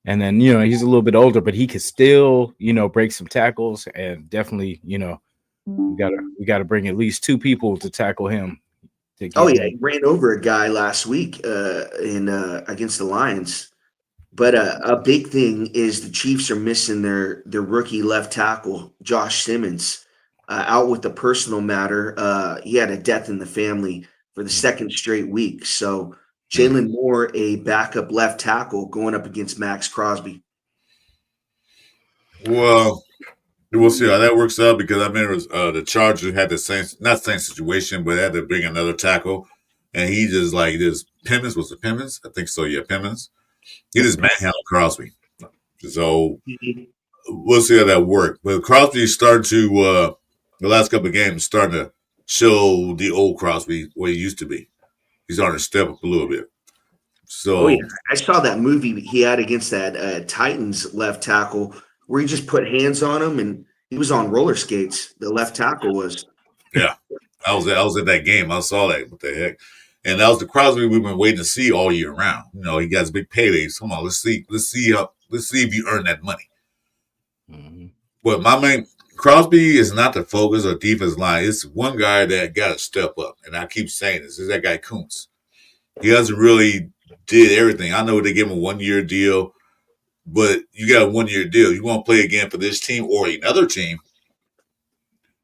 and then, you know, he's a little bit older, but he could still, you know, break some tackles, and definitely, you know, we gotta bring at least 2 people to tackle him. He ran over a guy last week against the Lions. But a big thing is the Chiefs are missing their rookie left tackle, Josh Simmons, out with a personal matter. He had a death in the family for the 2nd straight week. So Jalen Moore, a backup left tackle, going up against Max Crosby. Well, we'll see how that works out, because I remember the Chargers had the same situation, but they had to bring another tackle, and he just like this Pimmons, was it Pimmons? I think so. Yeah, Pimmons. He just manhandled Crosby. So we'll see how that works. But Crosby started to the last couple of games starting to show the old Crosby what he used to be. He's starting to step up a little bit. So I saw that movie he had against that Titans left tackle where he just put hands on him and he was on roller skates. The left tackle was. Yeah, I was at that game. I saw that. What the heck? And that was the Crosby we've been waiting to see all year round. You know, he got his big paydays. Come on, let's see if you earn that money. Mm-hmm. But Crosby is not the focus or defense line. It's one guy that got to step up, and I keep saying this. Is that guy Kuntz? He hasn't really did everything. I know they gave him a 1-year deal, but you got a 1-year deal. You want to play again for this team or another team,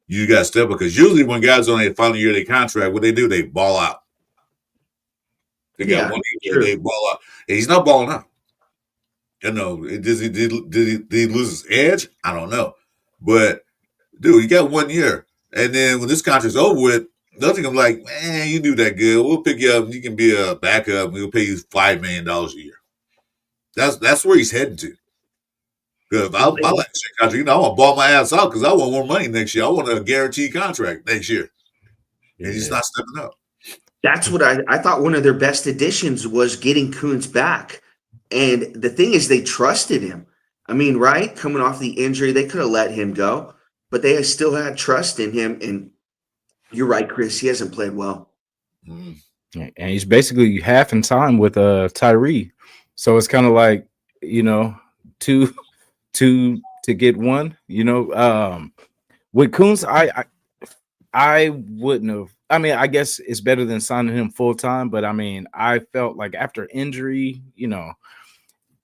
you got to step up, because usually when guys on their final year of their contract, what they do, they ball out. They got 1 year, they ball out. And he's not balling out. You know, did he lose his edge? I don't know. But, dude, you got 1 year. And then when this contract's over with, they'll think I'm like, man, you do that good. We'll pick you up. You can be a backup. We'll pay you $5 million a year. That's where he's heading to. Because I like this contract. You know, I want to ball my ass out because I want more money next year. I want a guaranteed contract next year. And he's not stepping up. That's what I thought one of their best additions was getting Kuntz back. And the thing is, they trusted him. I mean, right? Coming off the injury, they could have let him go, but they still had trust in him. And you're right, Chris. He hasn't played well. And he's basically half in time with Tyree. So it's kind of like, you know, two to get one, you know. With Kuntz, I wouldn't have. I mean, I guess it's better than signing him full time, but I mean, I felt like after injury, you know,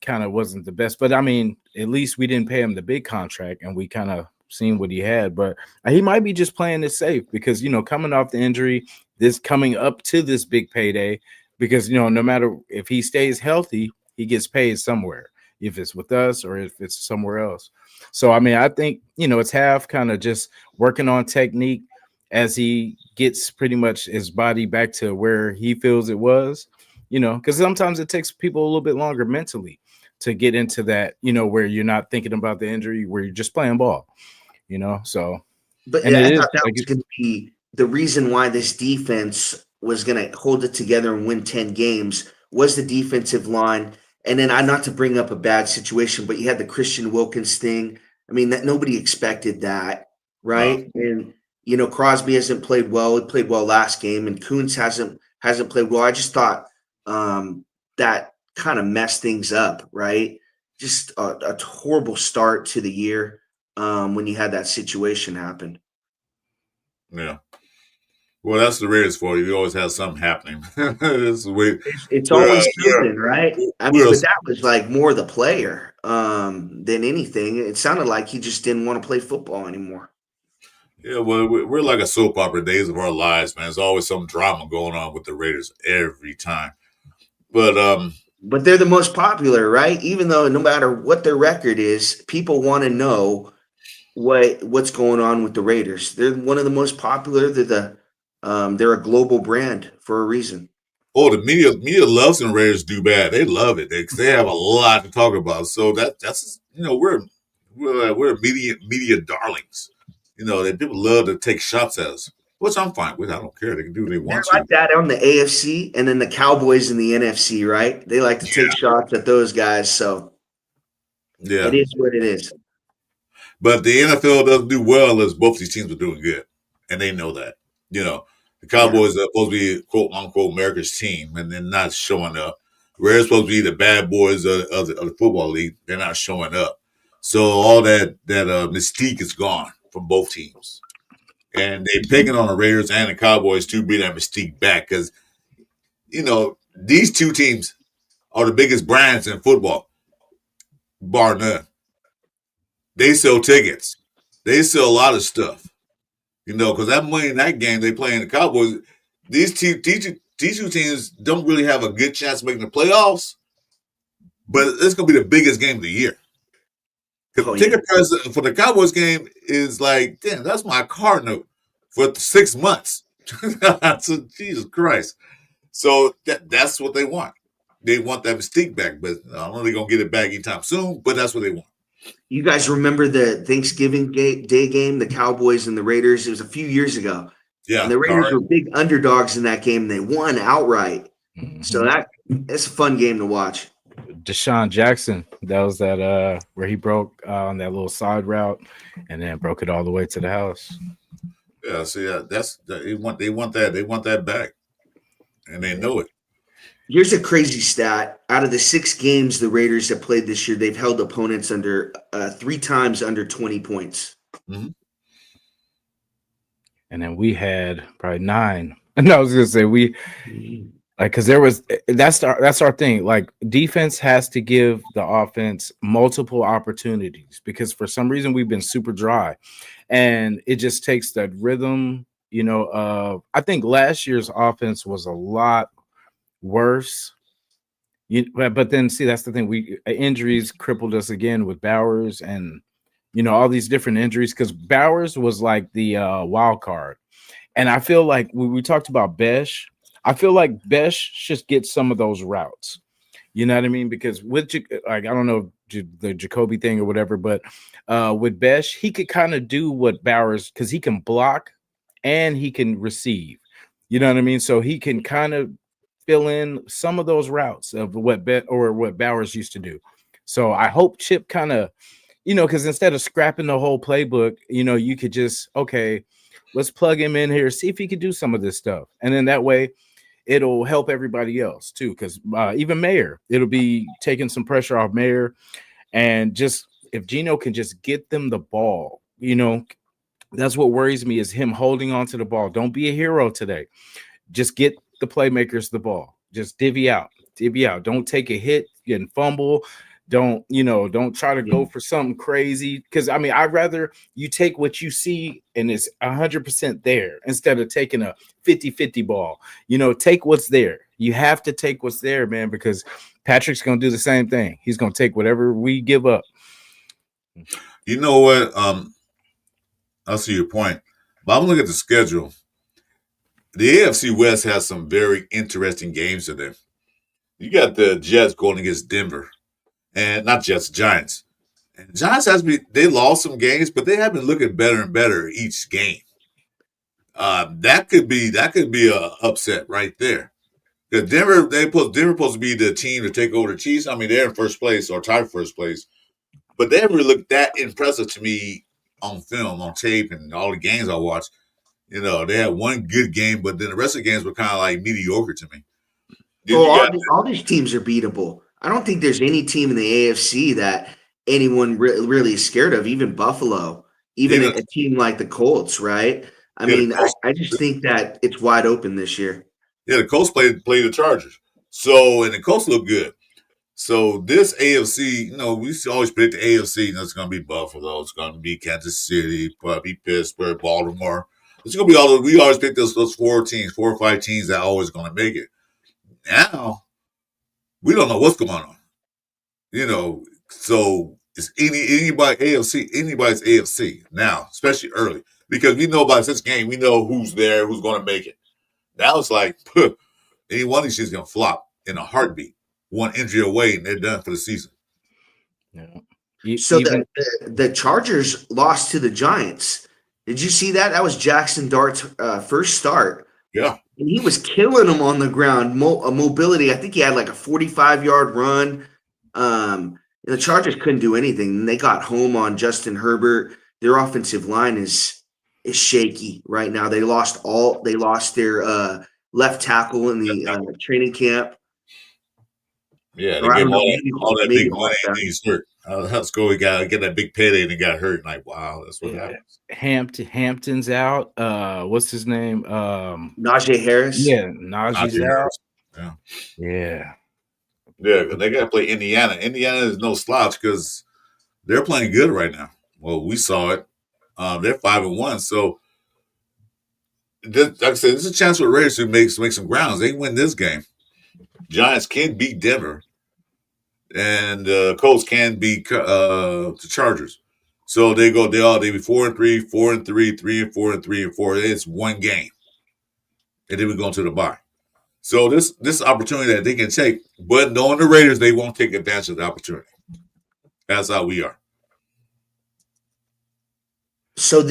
kind of wasn't the best. But I mean, at least we didn't pay him the big contract, and we kind of seen what he had. But he might be just playing it safe because, you know, coming off the injury, this coming up to this big payday, because, you know, no matter if he stays healthy, he gets paid somewhere, if it's with us or if it's somewhere else. So, I mean, I think, you know, it's half kind of just working on technique as he gets pretty much his body back to where he feels it was, you know, because sometimes it takes people a little bit longer mentally to get into that, you know, where you're not thinking about the injury, where you're just playing ball, you know. So, But and I it is thought that like was going to be the reason why this defense was going to hold it together and win 10 games was the defensive line. And then not to bring up a bad situation, but you had the Christian Wilkins thing. I mean, that nobody expected that, Wow. right? And you know, Crosby hasn't played well. He played well last game, and Kuntz hasn't played well. I just thought that kind of messed things up, right? Just a horrible start to the year when you had that situation happen. Yeah. Well, that's the Raiders for you. You always have something happening. This is the way It's we're, always something, right? I mean, we're but that was like more the player than anything. It sounded like he just didn't want to play football anymore. yeah. Well, we're like a soap opera days of our lives, man. There's always some drama going on with the Raiders every time. But But they're the most popular, right? Even though no matter what their record is, people want to know what's going on with the Raiders. They're one of the most popular. They're a global brand for a reason. oh, the media loves when Raiders do bad. They love it. They have a lot to talk about. So that's you know we're media darlings. You know that people love to take shots at us, which I'm fine with. I don't care. They can do what they They're want like to. that on the AFC, and then the Cowboys in the NFC, right? They like to take shots at those guys. So it Yeah, is what it is. but the NFL doesn't do well unless both these teams are doing good, and they know that. You know, the Yeah. Cowboys are supposed to be quote unquote America's team, and they're not showing up. Raiders supposed to be the bad boys of the football league. They're not showing up. So all that mystique is gone from both teams, and they're picking on the Raiders and the Cowboys to bring that mystique back because you know these two teams are the biggest brands in football, bar none. They sell tickets. They sell a lot of stuff. You know, because that money in that game they play in the Cowboys, these two teams don't really have a good chance of making the playoffs, but it's going to be the biggest game of the year. Because Oh, the ticket price for the Cowboys game is like, damn, that's my car note for 6 months. So, Jesus Christ. So that's what they want. They want that mystique back, but I don't know they're going to get it back anytime soon, but that's what they want. You guys remember the Thanksgiving Day game, the Cowboys and the Raiders? It was a few years ago. Yeah. And the Raiders were big underdogs in that game. They won outright. So it's a fun game to watch. Deshaun Jackson, that was that where he broke on that little side route and then broke it all the way to the house. Yeah, see, they want that back, and they know it. Here's a crazy stat. Out of the 6 games the Raiders have played this year, they've held opponents under 3 times under 20 points. Mm-hmm. And then we had probably 9. And I was gonna say we like because there was that's our thing. Like defense has to give the offense multiple opportunities because for some reason we've been super dry, and it just takes that rhythm. You know, I think last year's offense was a lot worse. But then see that's the thing. We injuries crippled us again with Bowers and all these different injuries because Bowers was like the wild card. And I feel like we talked about Besh. I feel like Besh should get some of those routes. You know what I mean? Because with like I don't know the Jacoby thing or whatever, but with Besh, he could kind of do what Bowers because he can block and he can receive. You know what I mean? So he can kind of fill in some of those routes of what Bowers used to do. So I hope Chip kind of, because instead of scrapping the whole playbook, you could just let's plug him in here, see if he could do some of this stuff, and then that way it'll help everybody else too. Because even Mayer, it'll be taking some pressure off Mayer, and just if Geno can just get them the ball, that's what worries me is him holding on to the ball. Don't be a hero today. Just get the playmakers the ball. Just divvy out. Don't take a hit and fumble. Don't try to go for something crazy. Because I mean, I'd rather you take what you see and it's 100% there instead of taking a 50-50 ball. Take what's there. You have to take what's there, man, because Patrick's gonna do the same thing. He's gonna take whatever we give up. You know what? I see your point, but I'm looking at the schedule. The AFC West has some very interesting games today. You got the Jets going against Denver. And not Jets, Giants. And Giants they lost some games, but they have been looking better and better each game. That could be a upset right there. Because Denver supposed to be the team to take over the Chiefs. I mean, they're in first place or tied first place, but they haven't really looked that impressive to me on film, on tape, and all the games I watched. They had one good game, but then the rest of the games were kind of like mediocre to me. All these teams are beatable. I don't think there's any team in the AFC that anyone really is scared of, even Buffalo, even a team like the Colts, right? I mean, I just think that it's wide open this year. Yeah, the Colts play the Chargers. And the Colts look good. So this AFC, we always predict the AFC, it's going to be Buffalo, it's going to be Kansas City, probably Pittsburgh, Baltimore. It's going to be we always pick those 4 or 5 teams that are always going to make it. Now, we don't know what's going on. So it's anybody's AFC now, especially early, because we know by this game, we know who's there, who's going to make it. Now it's like, any one of these is going to flop in a heartbeat. One injury away, and they're done for the season. Yeah. So the Chargers lost to the Giants. Did you see that? That was Jackson Dart's first start. Yeah. And he was killing them on the ground. Mobility, I think he had like a 45-yard run. The Chargers couldn't do anything. And they got home on Justin Herbert. Their offensive line is shaky right now. They lost their left tackle in the training camp. Yeah, they gave all that big money and he's hurt. Let's go. We got to get that big payday and he got hurt. Like, wow, that's what happens. Hampton's out. What's his name? Najee Harris. Yeah, Najee's out. Yeah. Yeah, because they got to play Indiana. Indiana is no slouch because they're playing good right now. Well, we saw it. They're 5-1. So, like I said, there's a chance for the Raiders to make some grounds. They win this game. Giants can beat Denver, and Colts can beat the Chargers. So they be 4-3, 4-3, 3-4, 3-4, and 4. It's one game, and then we go into the bye. So this opportunity that they can take, but knowing the Raiders, they won't take advantage of the opportunity. That's how we are. So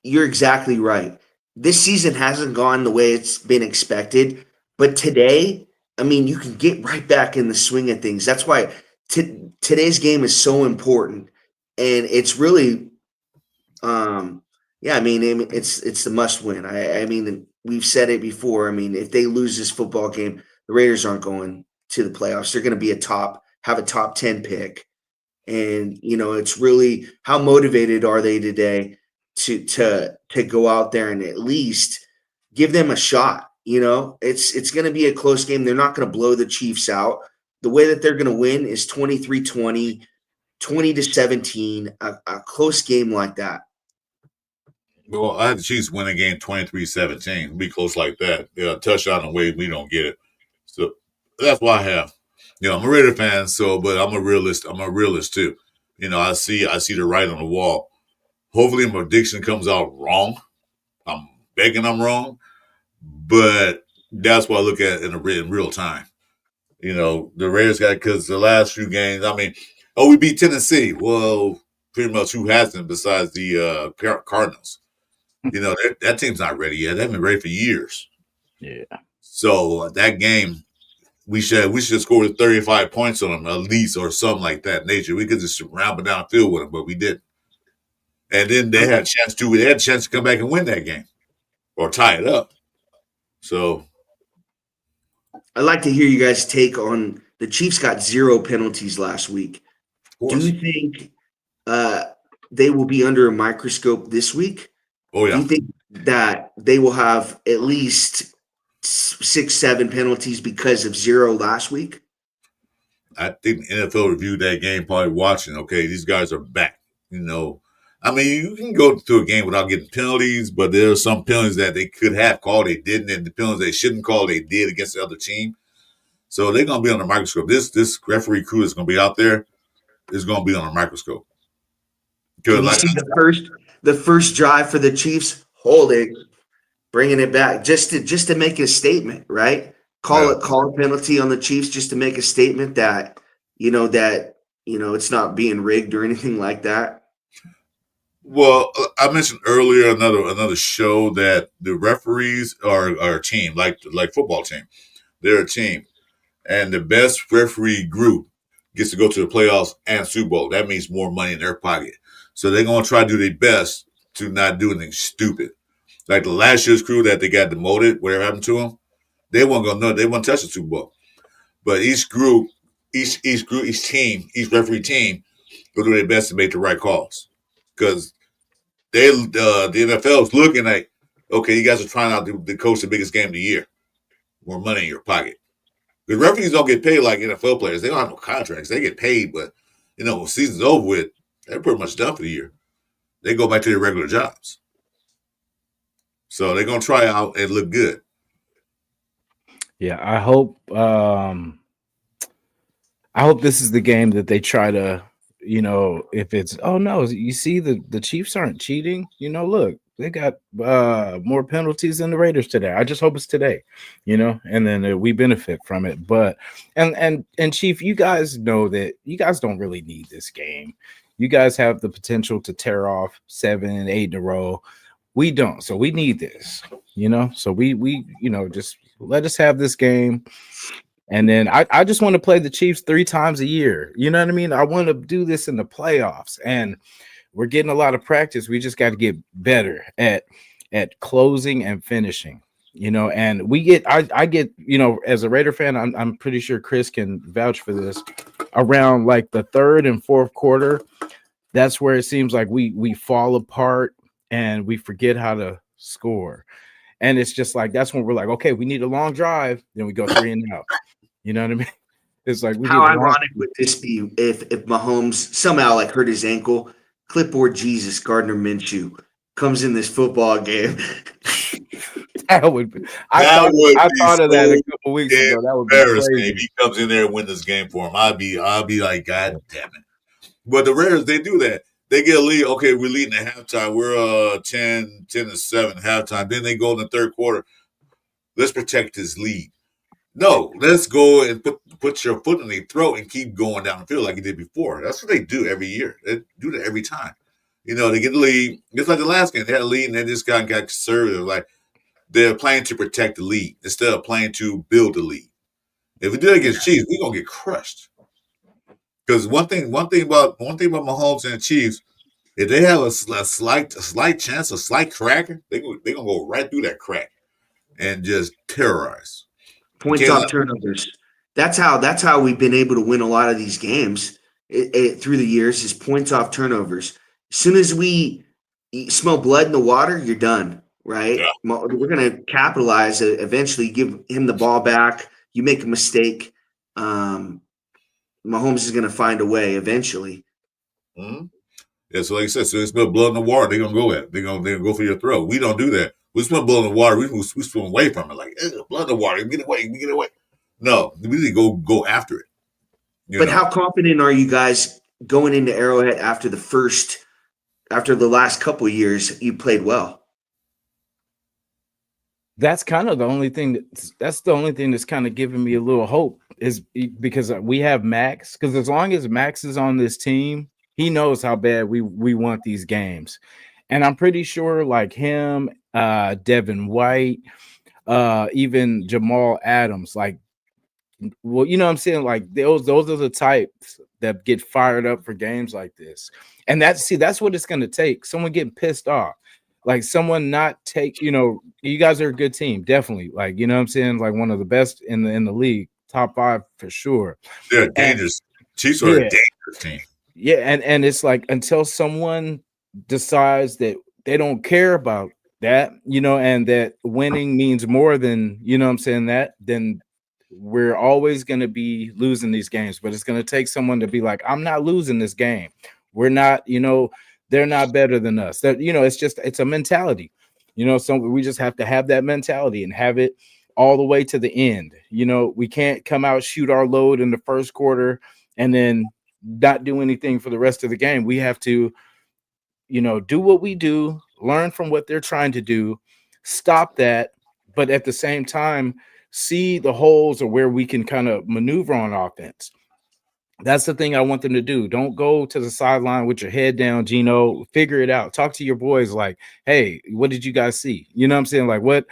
you're exactly right. This season hasn't gone the way it's been expected, but today, I mean, you can get right back in the swing of things. That's why today's game is so important, and it's really, it's the must win. I mean, we've said it before. I mean, if they lose this football game, the Raiders aren't going to the playoffs. They're going to be have a top 10 pick, and it's really how motivated are they today to go out there and at least give them a shot. It's going to be a close game. They're not going to blow the Chiefs out. The way that they're going to win is 23-20, 20-17, a close game like that. Well, I had the Chiefs win a game 23-17. It'll be close like that. Touchdown away, we don't get it. So that's what I have. I'm a Raider fan, but I'm a realist. I'm a realist too. I see the writing on the wall. Hopefully my prediction comes out wrong. I'm begging I'm wrong. But that's what I look at in real time. The Raiders because the last few games, we beat Tennessee. Well, pretty much who hasn't besides the Cardinals? That team's not ready yet. They haven't been ready for years. Yeah. So that game, we should have scored 35 points on them at least or something like that nature. We could just round it down the field with them, but we didn't. And then they had a chance to come back and win that game or tie it up. So I'd like to hear you guys' take on the Chiefs got 0 penalties last week. Do you think they will be under a microscope this week? Oh, yeah. Do you think that they will have at least 6-7 penalties because of 0 last week? I think the NFL reviewed that game, probably watching. Okay, these guys are back. I mean, you can go to a game without getting penalties, but there are some penalties that they could have called, they didn't, and the penalties they shouldn't call, they did against the other team. So they're gonna be on the microscope. This referee crew is gonna be out there is gonna be on a microscope. Did you see the first drive for the Chiefs? Holding, bringing it back just to make a statement, right? Call a penalty on the Chiefs just to make a statement that it's not being rigged or anything like that. Well, I mentioned earlier another show that the referees are a team, like football team. They're a team, and the best referee group gets to go to the playoffs and Super Bowl. That means more money in their pocket. So they're gonna try to do their best to not do anything stupid. Like the last year's crew that they got demoted, whatever happened to them, they weren't gonna know. They won't touch the Super Bowl. But each group, each team, each referee team will do their best to make the right calls. Because the NFL is looking like, okay, you guys are trying out to coach the biggest game of the year. More money in your pocket. The referees don't get paid like NFL players. They don't have no contracts. They get paid, but when season's over with, they're pretty much done for the year. They go back to their regular jobs. So they're gonna try out and look good. Yeah, I hope this is the game that they try to, if it's, oh no, you see the Chiefs aren't cheating. Look, they got more penalties than the Raiders today. I just hope it's today, and then we benefit from it. But and Chief, you guys know that you guys don't really need this game. You guys have the potential to tear off 7 and 8 in a row. We don't, so we need this, So we just let us have this game. And then I just want to play the Chiefs 3 times a year. You know what I mean? I want to do this in the playoffs, and we're getting a lot of practice. We just got to get better at closing and finishing. And I get, as a Raider fan, I'm pretty sure Chris can vouch for this. Around like the third and fourth quarter, that's where it seems like we fall apart and we forget how to score. And it's just like that's when we're like, okay, we need a long drive. Then we go 3 and out. You know what I mean? It's like how ironic would this be if Mahomes somehow hurt his ankle, clipboard Jesus, Gardner Minshew comes in this football game. That would be. I thought of that a couple weeks ago. That would be crazy. If he comes in there and win this game for him, I'll be like, God damn it. But the Raiders, they do that. They get a lead. Okay, we're leading at halftime. We're 10-7 halftime. Then they go in the third quarter. Let's protect this lead. No, let's go and put your foot in their throat and keep going down the field like you did before. That's what they do every year. They do that every time. They get the lead. Just like the last game, they had a lead and they just got conservative. Like they're playing to protect the lead instead of playing to build the lead. If we do it against Chiefs, we're gonna get crushed. Because one thing about Mahomes and the Chiefs, if they have a slight chance, a slight crack, they're gonna go right through that crack and just terrorize. Points off turnovers. That's how we've been able to win a lot of these games through the years. Is points off turnovers. As soon as we smell blood in the water, you're done, right? Yeah. We're gonna capitalize. Eventually, give him the ball back. You make a mistake. Mahomes is going to find a way eventually. Mm-hmm. Yeah, so like I said, so they smell blood in the water, they're going to go at it. They're going to go for your throat. We don't do that. We smell blood in the water. We swim away from it. Like, blood in the water. Get away. No, we need to go after it. But how confident are you guys going into Arrowhead after the last couple of years you played well? That's kind of the only thing that's kind of giving me a little hope is because we have Max. Because as long as Max is on this team, he knows how bad we want these games. And I'm pretty sure like him, Devin White, even Jamal Adams, like, well, you know what I'm saying? Like those are the types that get fired up for games like this. And that's what it's going to take. Someone getting pissed off. Like someone not take, you guys are a good team, definitely. Like, you know what I'm saying? Like one of the best in the league, top 5 for sure. They're dangerous. Chiefs are a dangerous team. Yeah, and it's like until someone decides that they don't care about that, and that winning means more than, you know what I'm saying, then we're always going to be losing these games, but it's going to take someone to be like, I'm not losing this game. We're not, they're not better than us. That, it's a mentality, so we just have to have that mentality and have it all the way to the end. We can't come out, shoot our load in the first quarter and then not do anything for the rest of the game. We have to, do what we do, learn from what they're trying to do, stop that, but at the same time, see the holes or where we can kind of maneuver on offense. That's the thing I want them to do. Don't go to the sideline with your head down, Geno. Figure it out. Talk to your boys like, hey, what did you guys see? You know what I'm saying? Like, what?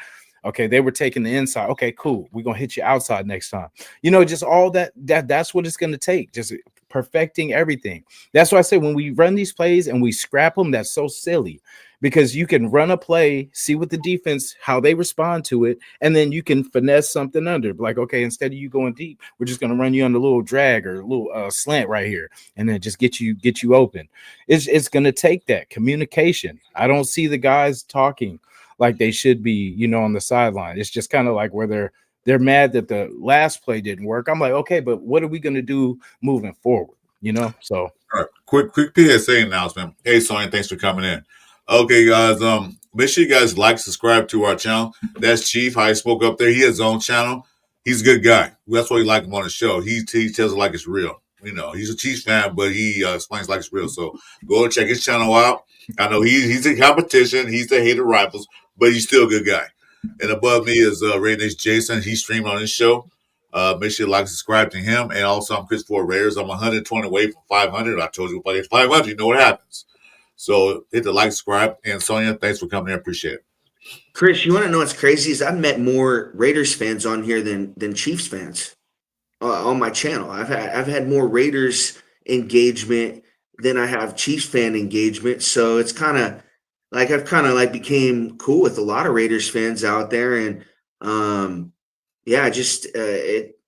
Okay, they were taking the inside. Okay, cool. We're going to hit you outside next time. Just all that's what it's going to take. Just perfecting everything. That's why I say when we run these plays and we scrap them, that's so silly, because you can run a play, see what the defense, how they respond to it, and then you can finesse something under. Like, okay, instead of you going deep, we're just going to run you on a little drag or a little slant right here, and then just get you open. It's going to take that communication. I don't see the guys talking like they should be, on the sideline. It's just kind of like where they're mad that the last play didn't work. I'm like, okay, but what are we going to do moving forward? So all right, quick PSA announcement. Hey, Sonya, thanks for coming in. Okay, guys, make sure you guys like, subscribe to our channel. That's Chief, how he spoke up there. He has his own channel. He's a good guy. That's why we like him on the show. He tells it like it's real. He's a Chiefs fan, but he explains like it's real. So go and check his channel out. I know he's in competition. He's the hated rivals, but he's still a good guy. And above me is Raider Nation Jason. He's streaming on his show. Make sure you like, subscribe to him. And also, I'm Chris4Raiders. I'm 120 away from 500. I told you if I get 500, you know what happens. So hit the like, subscribe. And Sonya, thanks for coming in. Appreciate it. Chris, you want to know what's crazy is I've met more Raiders fans on here than Chiefs fans on my channel. I've had more Raiders engagement than I have Chiefs fan engagement. So it's kind of like I've became cool with a lot of Raiders fans out there, and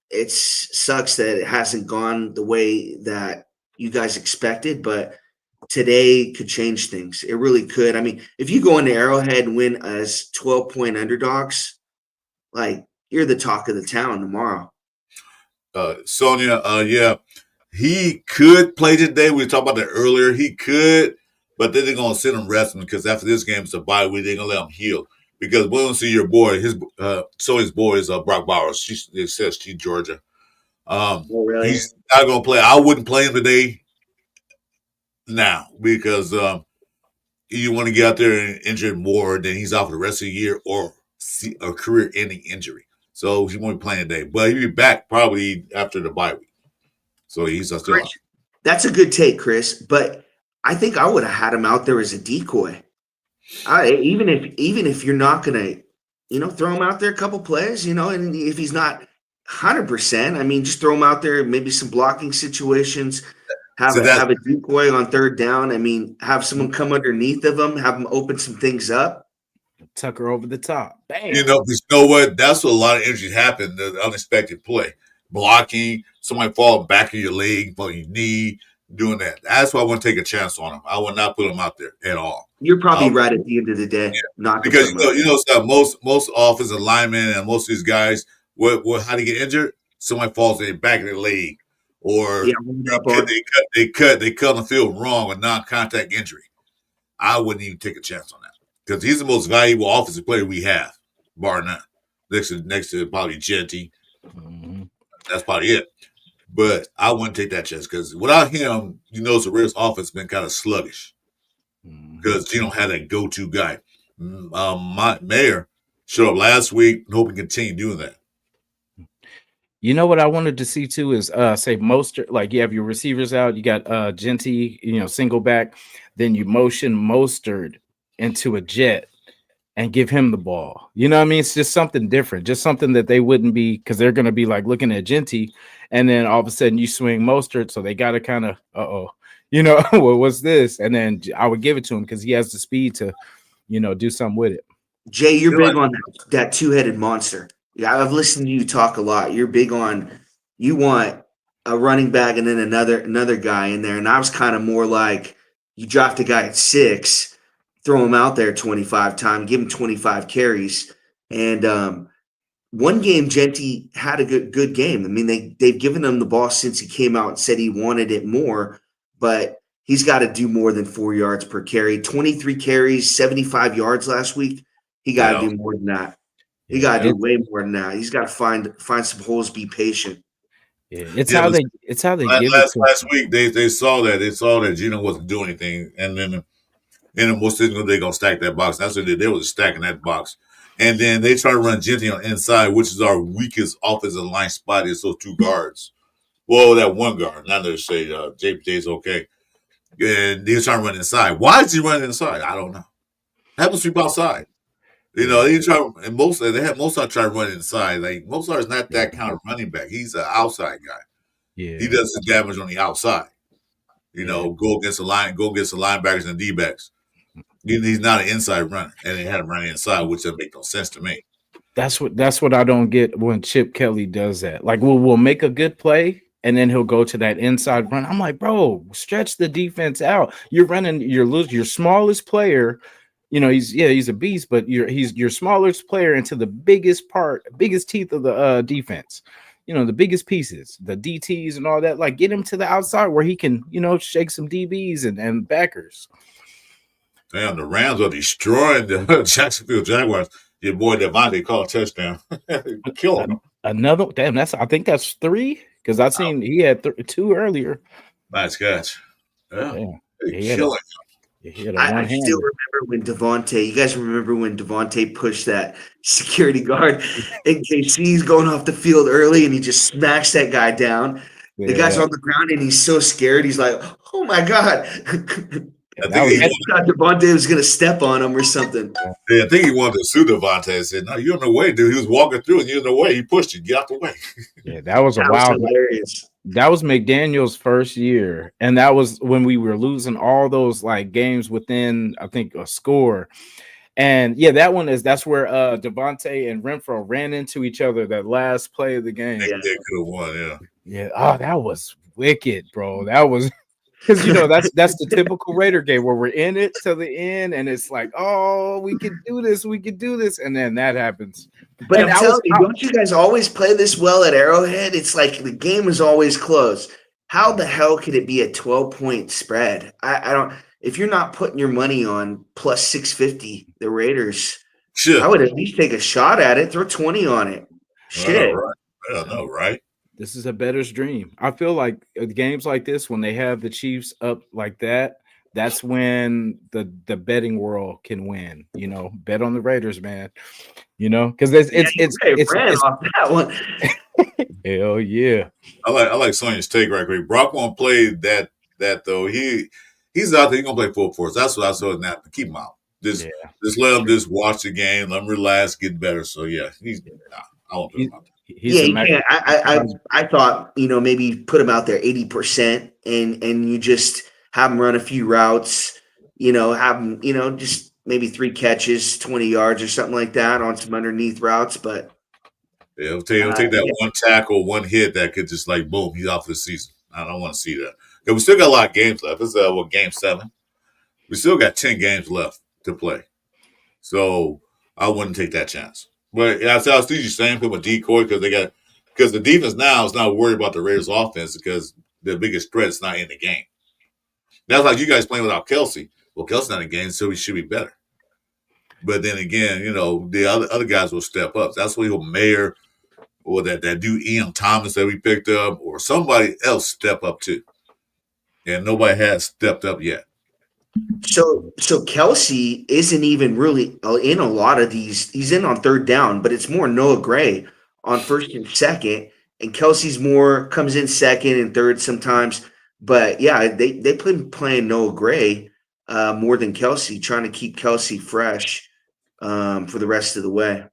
it sucks that it hasn't gone the way that you guys expected, but today could change things. It really could. I mean, if you go into Arrowhead and win as 12-point underdogs, like, you're the talk of the town tomorrow. Sonya, yeah, he could play today. We talked about that earlier. He could, but then they're going to send him resting because after this game, it's a bye week. They're going to let him heal because we don't see your boy. His boy is Brock Bowers. It says she's Georgia. Oh, really? He's not going to play. I wouldn't play him today now because you want to get out there and injure more than he's out for the rest of the year or see a career-ending injury. So he won't be playing today, but he'll be back probably after the bye week. So he's still out. That's a good take, Chris. But I think I would have had him out there as a decoy. Even if you're not gonna, throw him out there a couple plays, and if he's not 100%, I mean, just throw him out there. Maybe some blocking situations. Have a decoy on third down. I mean, have someone come underneath of him. Have him open some things up. Tucker over the top. Bam. You know what? That's what a lot of injuries happen. The unexpected play, blocking, somebody falling back of your leg, but your knee, doing that. That's why I wouldn't take a chance on him. I would not put him out there at all. You're probably right at the end of the day. Yeah. Not because most offensive linemen and most of these guys, how they get injured? Somebody falls in the back of their leg, or they cut on the field wrong, a non-contact injury. I wouldn't even take a chance on that. Because he's the most valuable offensive player we have, bar none. Next to probably Genty. Mm-hmm. That's probably it. But I wouldn't take that chance because without him, the Raiders offense has been kind of sluggish. Because you don't have that go-to guy. My Mayor showed up last week and hoping to continue doing that. You know what I wanted to see too is say Mostert, like you have your receivers out, you got Genty, single back, then you motion Mostert into a jet and give him the ball. You know what I mean? It's just something different, just something that they wouldn't be, because they're going to be like looking at Genty, and then all of a sudden you swing Mostert, so they got to kind of, well, what's this? And then I would give it to him because he has the speed to, do something with it. Jay, you're big on that two-headed monster. Yeah, I've listened to you talk a lot. You're big on, you want a running back and then another guy in there, and I was kind of more like, you draft a guy at 6, throw him out there 25 times, give him 25 carries. And one game, Genty had a good game. I mean, they've given him the ball since he came out and said he wanted it more, but he's got to do more than 4 yards per carry. 23 carries, 75 yards last week. He got to do more than that. He got to do way more than that. He's got to find some holes, be patient. Yeah, it's how they give last week they saw that Geno wasn't doing anything, and then most they're gonna stack that box. That's what they was stacking that box. And then they try to run Genty on inside, which is our weakest offensive line spot, is those two guards. Well, that one guard. Now they say JPJ's okay. And they're trying to run inside. Why is he running inside? I don't know. Have him sweep outside. You know, they try, and they have Mozart try to run inside. Like Mozart is not that kind of running back. He's an outside guy. Yeah, he does his damage on the outside. You know, go against the linebackers and D-backs. He's not an inside runner, and they had him running inside, which doesn't make no sense to me. That's what I don't get when Chip Kelly does that. Like, we'll make a good play, and then he'll go to that inside run. I'm like, bro, stretch the defense out. You're running, you're losing your smallest player. You know, he's a beast, but he's your smallest player into the biggest teeth of the defense. You know, the biggest pieces, the DTs and all that. Like, get him to the outside where he can, you know, shake some DBs and backers. Damn, the Rams are destroying the Jacksonville Jaguars. Your boy Devontae caught a touchdown. Kill him. Another, damn, I think that's 3, because I seen he had 2 earlier. Nice catch. Yeah. I still remember when Devontae, you guys remember when Devontae pushed that security guard and KC's going off the field early and he just smacks that guy down. Yeah. The guy's on the ground and he's so scared. He's like, oh my God. I thought Devontae was going to step on him or something. Yeah, I think he wanted to sue Devontae and said, no, you're in the way, dude. He was walking through and you're in the way. He pushed you. Get out the way. Yeah, that was hilarious. That was McDaniel's first year. And that was when we were losing all those like games within, I think, a score. And yeah, that's where Devontae and Renfro ran into each other that last play of the game. They could have won, yeah. Yeah. Oh, that was wicked, bro. That was because you know that's the typical Raider game where we're in it to the end, and it's like, oh, we can do this, and then that happens. But I'm telling you, don't you guys always play this well at Arrowhead? It's like the game is always close. How the hell could it be a 12-point spread? I don't. If you're not putting your money on plus 650, the Raiders, I would at least take a shot at it. Throw 20 on it. Shit. Right. I know, right? This is a bettor's dream. I feel like games like this, when they have the Chiefs up like that, that's when the betting world can win. You know, bet on the Raiders, man. You know, because it's off that one. Hell yeah. I like Sonya's take right quick. Brock won't play that though. He's out there. He's gonna play full force. That's what I saw. Now keep him out. Just let him just watch the game. Let him relax, get better. So yeah, I won't do about that. I thought, you know, maybe put him out there 80% and you just have him run a few routes, you know, have him, you know, just maybe 3 catches, 20 yards or something like that on some underneath routes. But yeah, he'll take that one tackle, one hit that could just like boom, he's out for the season. I don't want to see that. Because we still got a lot of games left. This is game 7. We still got 10 games left to play. So I wouldn't take that chance. But I see you saying put a decoy because the defense now is not worried about the Raiders' offense because the biggest threat is not in the game. That's like you guys playing without Kelsey. Well, Kelsey's not in the game, so he should be better. But then again, you know, the other guys will step up. That's why Mayer or that dude Ian Thomas that we picked up or somebody else step up too. And nobody has stepped up yet. So Kelsey isn't even really in a lot of these. He's in on 3rd down, but it's more Noah Gray on 1st and 2nd, and Kelsey's comes in 2nd and 3rd sometimes. But yeah, they been playing Noah Gray more than Kelsey, trying to keep Kelsey fresh for the rest of the way.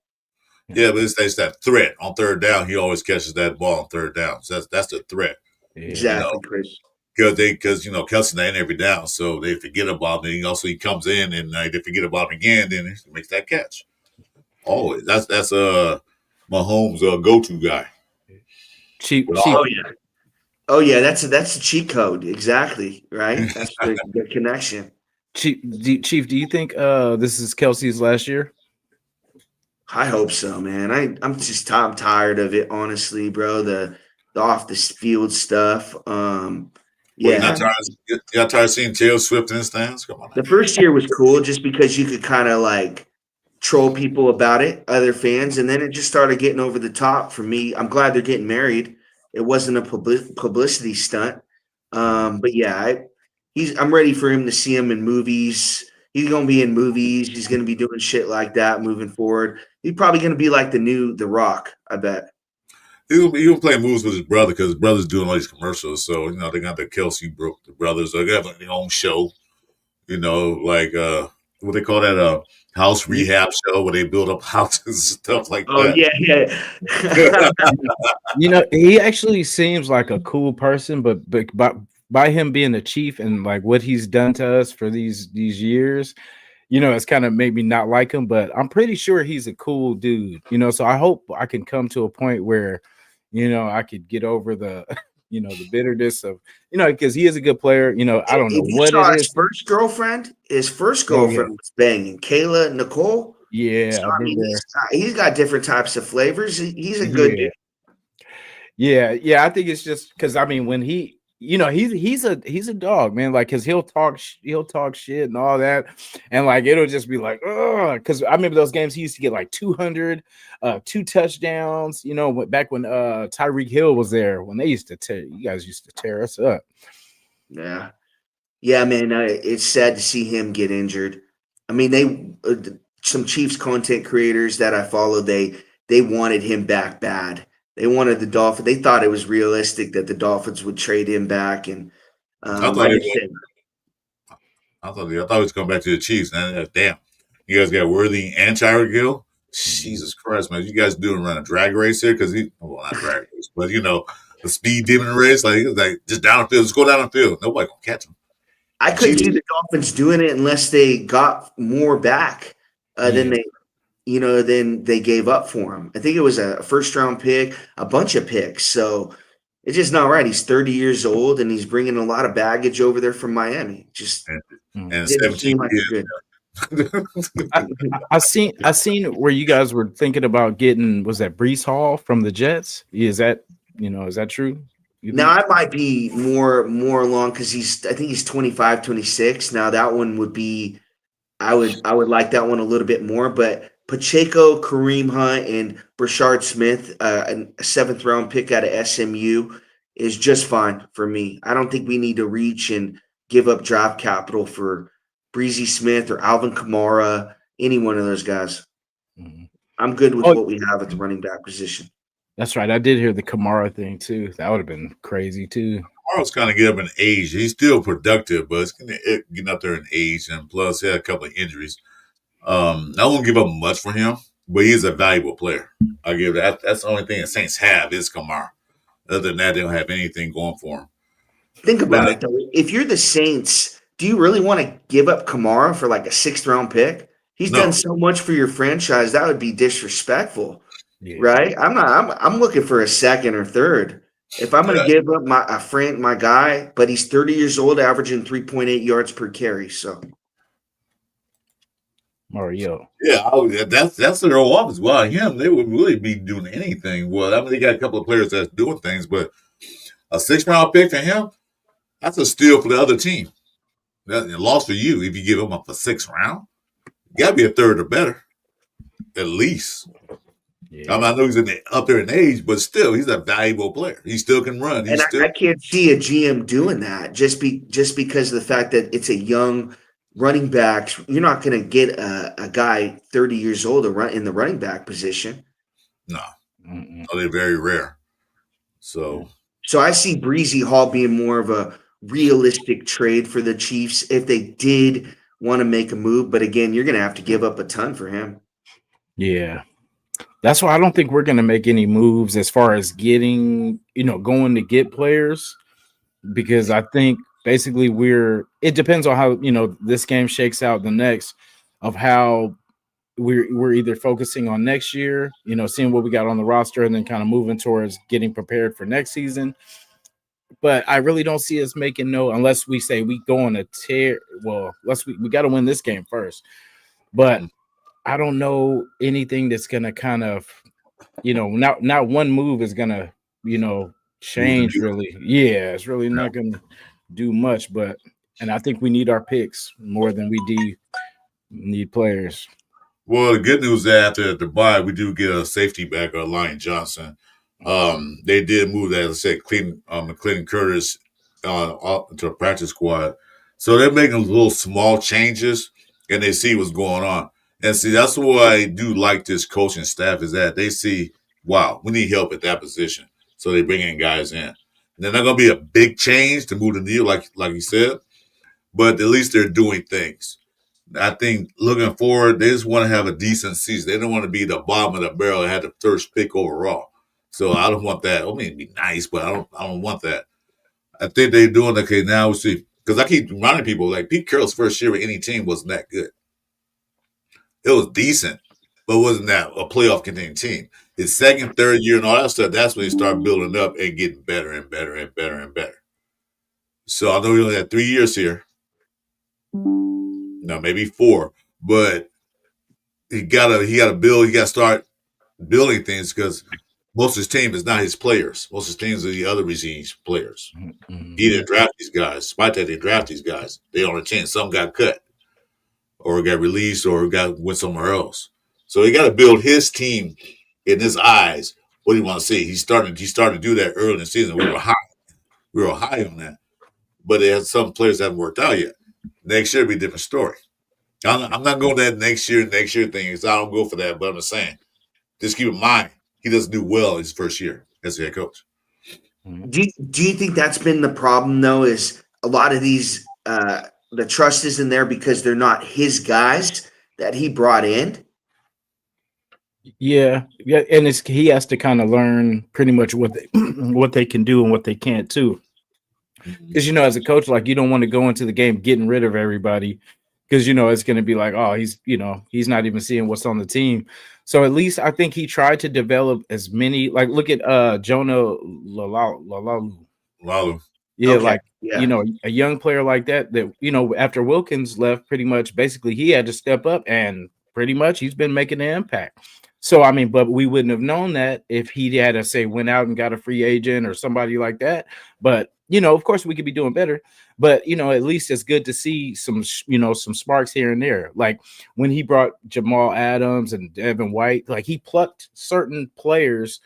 Yeah, but it's that threat on 3rd down. He always catches that ball on 3rd down. So that's the threat. Exactly, you know? Chris. Because you know Kelsey's not in every down, so they forget about him. Also, he comes in and they forget about him again. Then he makes that catch. Always, that's Mahomes' go-to guy. Cheap. Oh yeah, that's a cheat code. Exactly right. That's the connection. Chief, do you think this is Kelsey's last year? I hope so, man. I'm tired of it, honestly, bro. The off the field stuff. Well, Yeah. you're not tired of seeing Taylor Swift in the stands? Come on now. The first year was cool just because you could kind of like troll people about it, other fans, and then it just started getting over the top for me. I'm glad they're getting married. It wasn't a publicity stunt. But yeah, I'm ready for him to see him in movies. He's gonna be in movies. He's gonna be doing shit like that moving forward. He's probably gonna be like The Rock, I bet. He'll play moves with his brother because his brother's doing all these commercials. So, they got the Kelsey the brothers. They have their own show, like what they call that, house rehab show where they build up houses and stuff like Oh that. yeah. He actually seems like a cool person, but by him being a chief and like what he's done to us for these years, it's kind of made me not like him, but I'm pretty sure he's a cool dude, so I hope I can come to a point where, I could get over the, the bitterness of, because he is a good player, I don't know what it is. His first girlfriend was banging Kayla Nicole. Yeah. So, I mean, he's got different types of flavors. He's a good dude. Yeah. I think it's just because, I mean, when he's a dog, man, like, because he'll talk shit and all that, and like it'll just be like, oh, because I remember those games he used to get like 200 2 touchdowns, back when Tyreek Hill was there, when you guys used to tear us up. Yeah man, it's sad to see him get injured. I mean, some Chiefs content creators that I follow, they wanted him back bad. They wanted the Dolphins. They thought it was realistic that the Dolphins would trade him back. And I thought he was coming back to the Chiefs. And damn, you guys got Worthy and Tyreek Hill. Jesus Christ, man! You guys run a drag race here because not drag race, but the speed demon race. Like just down the field, just go down the field. Nobody gonna catch him. I couldn't see the Dolphins doing it unless they got more back than they gave up for him. I think it was a first-round pick, a bunch of picks. So it's just not right. He's 30 years old, and he's bringing a lot of baggage over there from Miami. Just and 17 years. I seen where you guys were thinking about getting, was that Breece Hall from the Jets? Is that true? Now I might be more along because I think he's 25, 26. Now that one would be, I would like that one a little bit more, but Pacheco, Kareem Hunt, and Brashard Smith, a 7th round pick out of SMU, is just fine for me. I don't think we need to reach and give up draft capital for Breezy Smith or Alvin Kamara, any one of those guys. Mm-hmm. I'm good with what we have at the running back position. That's right. I did hear the Kamara thing too. That would have been crazy too. Kamara's kind of getting up in age. He's still productive, but it's getting up there in age, and plus he had a couple of injuries. I won't give up much for him, but he is a valuable player. I give that. That's the only thing the Saints have is Kamara. Other than that, they don't have anything going for him. Think about it though. If you're the Saints, do you really want to give up Kamara for like a 6th round pick? He's done so much for your franchise. That would be disrespectful. Yeah. Right? I'm looking for a 2nd or 3rd. If I'm going to give up my guy, but he's 30 years old, averaging 3.8 yards per carry. So Mario. Yeah, that's their whole offense. Well, him, they wouldn't really be doing anything. Well, I mean, they got a couple of players that's doing things, but a 6th round pick for him, that's a steal for the other team. That's a loss for you if you give him up a 6th round. You got to be a 3rd or better, at least. Yeah. I know he's up there in age, but still, he's a valuable player. He still can run. I can't see a GM doing that just because of the fact that it's a young running back. You're not going to get a guy 30 years old to run in the running back position. No, they're very rare. So I see Breezy Hall being more of a realistic trade for the Chiefs if they did want to make a move. But again, you're going to have to give up a ton for him. Yeah. That's why I don't think we're going to make any moves as far as getting, going to get players, because I think basically it depends on how, this game shakes out the next, of how we're either focusing on next year, seeing what we got on the roster and then kind of moving towards getting prepared for next season. But I really don't see us making unless we say we go on a tear. Well, we got to win this game first. But I don't know anything that's gonna kind of, not one move is gonna, change really. Yeah, it's really not gonna do much, and I think we need our picks more than we do need players. Well, the good news is that after the bye, we do get a safety back, Lion Johnson. They did move that, let's say, McClinton Curtis to a practice squad. So they're making little small changes, and they see what's going on. And see, that's why I do like this coaching staff is that they see, wow, we need help at that position. So they bring in guys in. They're not going to be a big change to move the needle, like you said, but at least they're doing things. I think looking forward, they just want to have a decent season. They don't want to be the bottom of the barrel and have the first pick overall. So I don't want that. I mean, it'd be nice, but I don't want that. I think they're doing okay now. We see, because I keep reminding people like Pete Carroll's first year with any team wasn't that good. It was decent, but wasn't that a playoff contending team. His second, third year, and all that stuff. That's when he started building up and getting better and better and better and better. So I know he only had 3 years here. No, maybe 4, but he gotta build. He gotta start building things because most of his team is not his players. Most of his teams are the other regime's players. Mm-hmm. He didn't draft these guys. Despite that, they draft these guys. They on a chance. Some got cut, or got released, or went somewhere else. So he got to build his team in his eyes. What do you want to see? He started to do that early in the season. We were high on that, but some players haven't worked out yet. Next year will be a different story. I'm not going to that next year thing because I don't go for that. But I'm just saying, just keep in mind he doesn't do well his first year as a head coach. Do you think that's been the problem though? Is a lot of these the trust isn't there because they're not his guys that he brought in? Yeah, and he has to kind of learn pretty much what they can do and what they can't too. Because as a coach, like you don't want to go into the game getting rid of everybody because it's going to be like, oh, he's not even seeing what's on the team. So at least I think he tried to develop as many. Like look at Jonah Lalu. Yeah, Okay, like yeah. a young player like that after Wilkins left, pretty much basically he had to step up and pretty much he's been making an impact. So I mean, but we wouldn't have known that if he had to say went out and got a free agent or somebody like that. But of course we could be doing better. But at least it's good to see some some sparks here and there. Like when he brought Jamal Adams and Devin White, like he plucked certain players,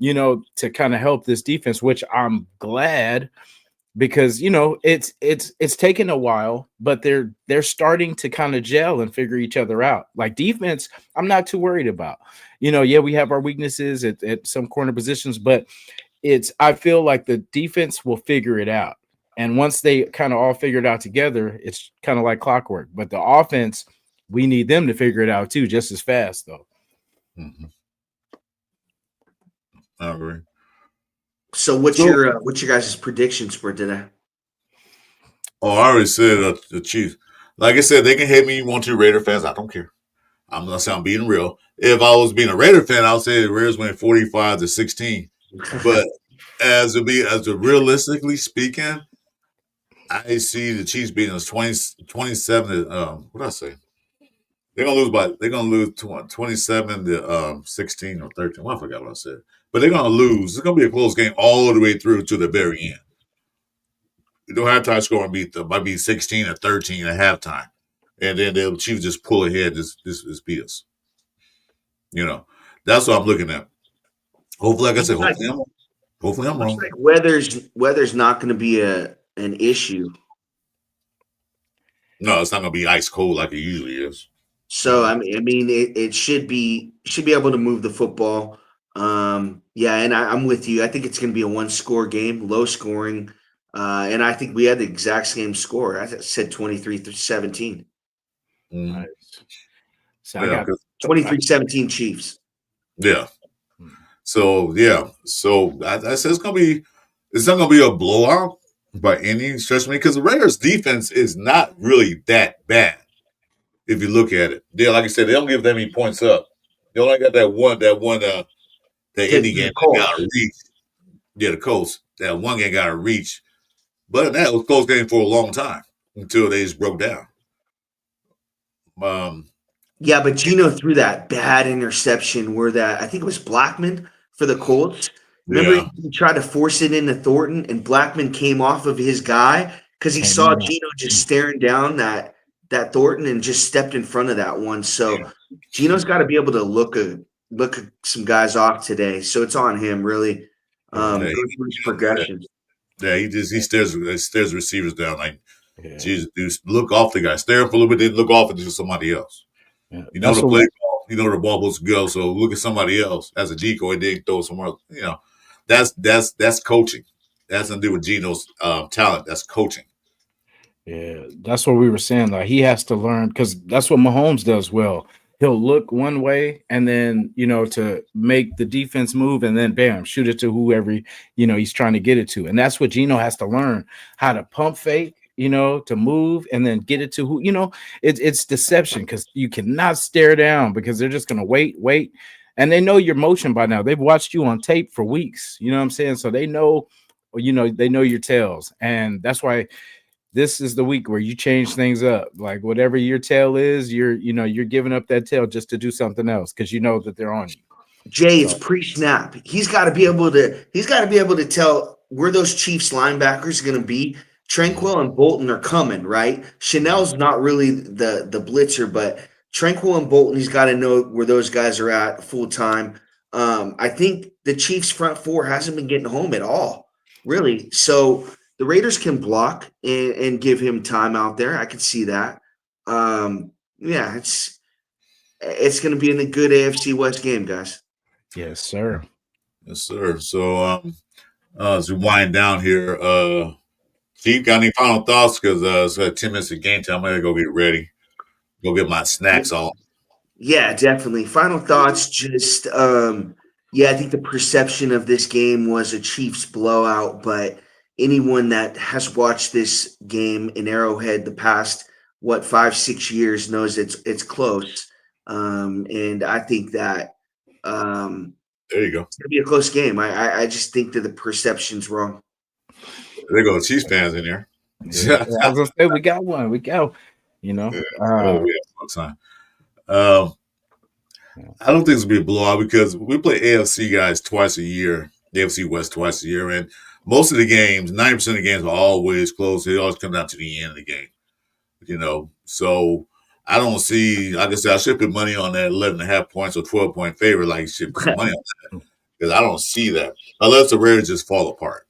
to kind of help this defense, which I'm glad. Because it's taken a while, but they're starting to kind of gel and figure each other out. Like defense, I'm not too worried about. Yeah, we have our weaknesses at some corner positions, but I feel like the defense will figure it out. And once they kind of all figure it out together, it's kind of like clockwork. But the offense, we need them to figure it out too, just as fast though. Mm-hmm. I agree. So what's your guys' predictions for today? Oh, I already said the Chiefs. Like I said, they can hate me. You want to Raider fans? I don't care. I'm gonna say I'm being real. If I was being a Raider fan, I'll say the Raiders win 45-16. But as realistically speaking, I see the Chiefs beating us 27. What did I say? They're gonna lose 27-16 or 13. Well, I forgot what I said. But they're gonna lose. It's gonna be a close game all the way through to the very end. The halftime score might be 16 or 13 at halftime, and then the Chiefs just pull ahead, just beat us. That's what I'm looking at. Hopefully, like I said, hopefully I'm wrong. Like weather's not going to be an issue. No, it's not going to be ice cold like it usually is. So I mean, it should be able to move the football. Yeah, and I'm with you. I think it's going to be a 1-score game, low scoring. And I think we had the exact same score. I said 23-17. Nice. So yeah, I got 23-17 Chiefs. Yeah. So I said it's not gonna be a blowout by any stretch of because the Raiders' defense is not really that bad if you look at it. Yeah, like I said, they don't give that many points up. They only got that one that Indy game got to reach. Yeah, the Colts. That one game got to reach. But that was a close game for a long time until they just broke down. Yeah, but Geno threw that bad interception where I think it was Blackman for the Colts. Remember, Yeah. he tried to force it into Thornton, and Blackman came off of his guy because he Came saw out. Geno just staring down that Thornton and just stepped in front of that one. So Geno's got to be able to look some guys off today. So it's on him, really. Yeah. Go through his progressions. Yeah, he stares receivers down like, Yeah. Jesus, dude, look off the guy. Stare up a little bit, then look off into somebody else. Yeah. You know the play ball, you know where the ball supposed to go, so look at somebody else as a decoy, then throw somewhere else. You know, that's coaching. That has nothing to do with Geno's talent. That's coaching. Yeah, that's what we were saying. Like he has to learn because that's what Mahomes does well. He'll look one way and then, to make the defense move and then bam, shoot it to whoever, he's trying to get it to. And that's what Geno has to learn, how to pump fake, to move and then get it to who, it's deception because you cannot stare down because they're just going to wait. And they know your motion by now. They've watched you on tape for weeks. You know what I'm saying? So they know, they know your tails. And that's why this is the week where you change things up. Like whatever your tail is, you're giving up that tail just to do something else because you know that they're on you. Jay, it's pre-snap. He's got to be able to tell where those Chiefs linebackers are going to be. Tranquil and Bolton are coming, right? Chanel's not really the blitzer, but Tranquil and Bolton, he's got to know where those guys are at full time. I think the Chiefs front four hasn't been getting home at all, really. So the Raiders can block and give him time out there. I can see that. Yeah, it's going to be in a good AFC West game, guys. Yes, sir. Yes, sir. So as we wind down here, Chief, got any final thoughts? Because it's 10 minutes of game time. I'm gonna go get ready. Go get my snacks on. Yeah, definitely. Final thoughts. Just I think the perception of this game was a Chiefs blowout, but anyone that has watched this game in Arrowhead the past 5-6 years knows it's close. And I think that there you go. It's gonna be a close game. I just think that the perception's wrong. There go the Chiefs fans in there. Yeah, I was gonna say we got one. We go. We have time. I don't think it's gonna be a blowout because we play AFC guys twice a year, AFC West twice a year, and most of the games, 90% of the games are always close. They always come down to the end of the game. So I don't see. Like I said, I should put money on that 11.5 points or 12-point favorite. Like you should put some money on that because I don't see that unless the Raiders just fall apart.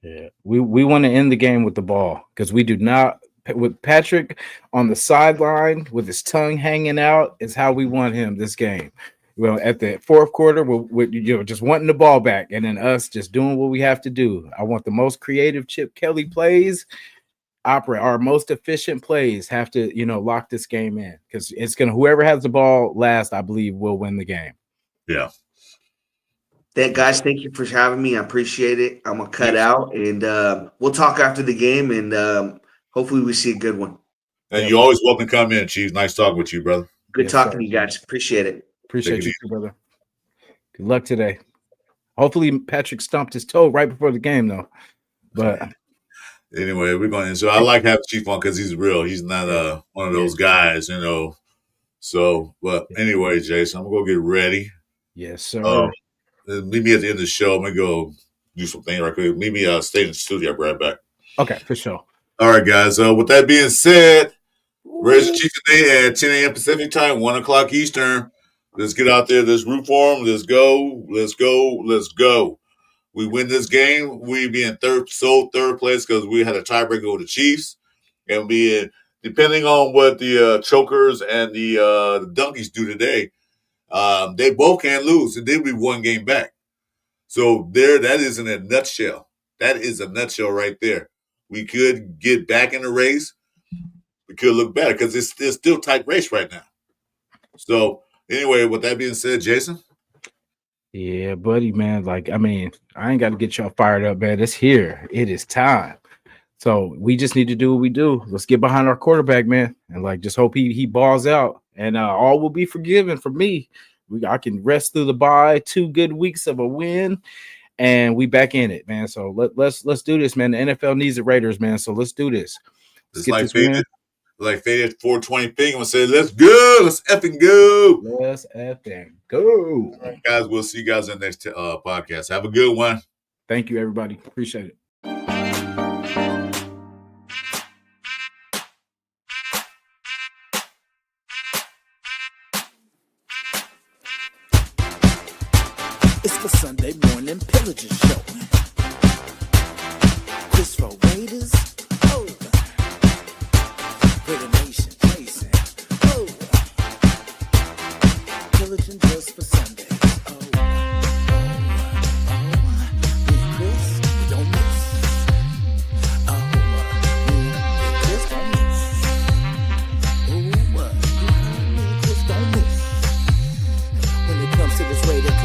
Yeah, we want to end the game with the ball because we do not. With Patrick on the sideline with his tongue hanging out is how we want him this game. Well, at the fourth quarter, we're just wanting the ball back, and then us just doing what we have to do. I want the most creative Chip Kelly plays. Our most efficient plays have to, lock this game in because it's gonna. Whoever has the ball last, I believe, will win the game. Yeah. Guys, thank you for having me. I appreciate it. I'm gonna cut out, and we'll talk after the game, and hopefully we see a good one. And you're always welcome to come in, Chief. Nice talking with you, brother. Good talking to you guys. Appreciate it. Appreciate you too, brother. Good luck today. Hopefully Patrick stomped his toe right before the game, though. But anyway, we're going to. So I like having Chief on because he's real. He's not one of those guys, So, but anyway, Jason, I'm going to go get ready. Yes, sir. Meet me at the end of the show. I'm going to go do something right quick. Meet me stay in the studio. I'll be right back. Okay, for sure. All right, guys. With that being said, Raiders and Chiefs today at 10 a.m. Pacific time, 1 o'clock Eastern. Let's get out there. Let's root for them. Let's go. Let's go. Let's go. We win this game. We be in third place because we had a tiebreaker with the Chiefs. And depending on what the chokers and the donkeys do today, they both can't lose. And they'll be one game back. So that is in a nutshell. That is a nutshell right there. We could get back in the race. We could look better because it's still tight race right now. So anyway, with that being said, Jason. Yeah, buddy, man. I ain't got to get y'all fired up, man. It's here. It is time. So we just need to do what we do. Let's get behind our quarterback, man, and just hope he balls out, and all will be forgiven for me. I can rest through the bye. 2 good weeks of a win, and we back in it, man. So let's do this, man. The NFL needs the Raiders, man. So let's do this. It's like like faded 420 finger and said, let's go. Let's effing go. Let's effing go. All right, guys, we'll see you guys in the next podcast. Have a good one. Thank you, everybody. Appreciate it. It's the Sunday morning Pillaging show. Chris4Raiders, oh, Raider Nation chasing, oh, Pillaging just for Sunday, oh, me and Chris, we don't miss, oh, me and Chris don't miss, oh, me and Chris don't miss, when it comes to this Raider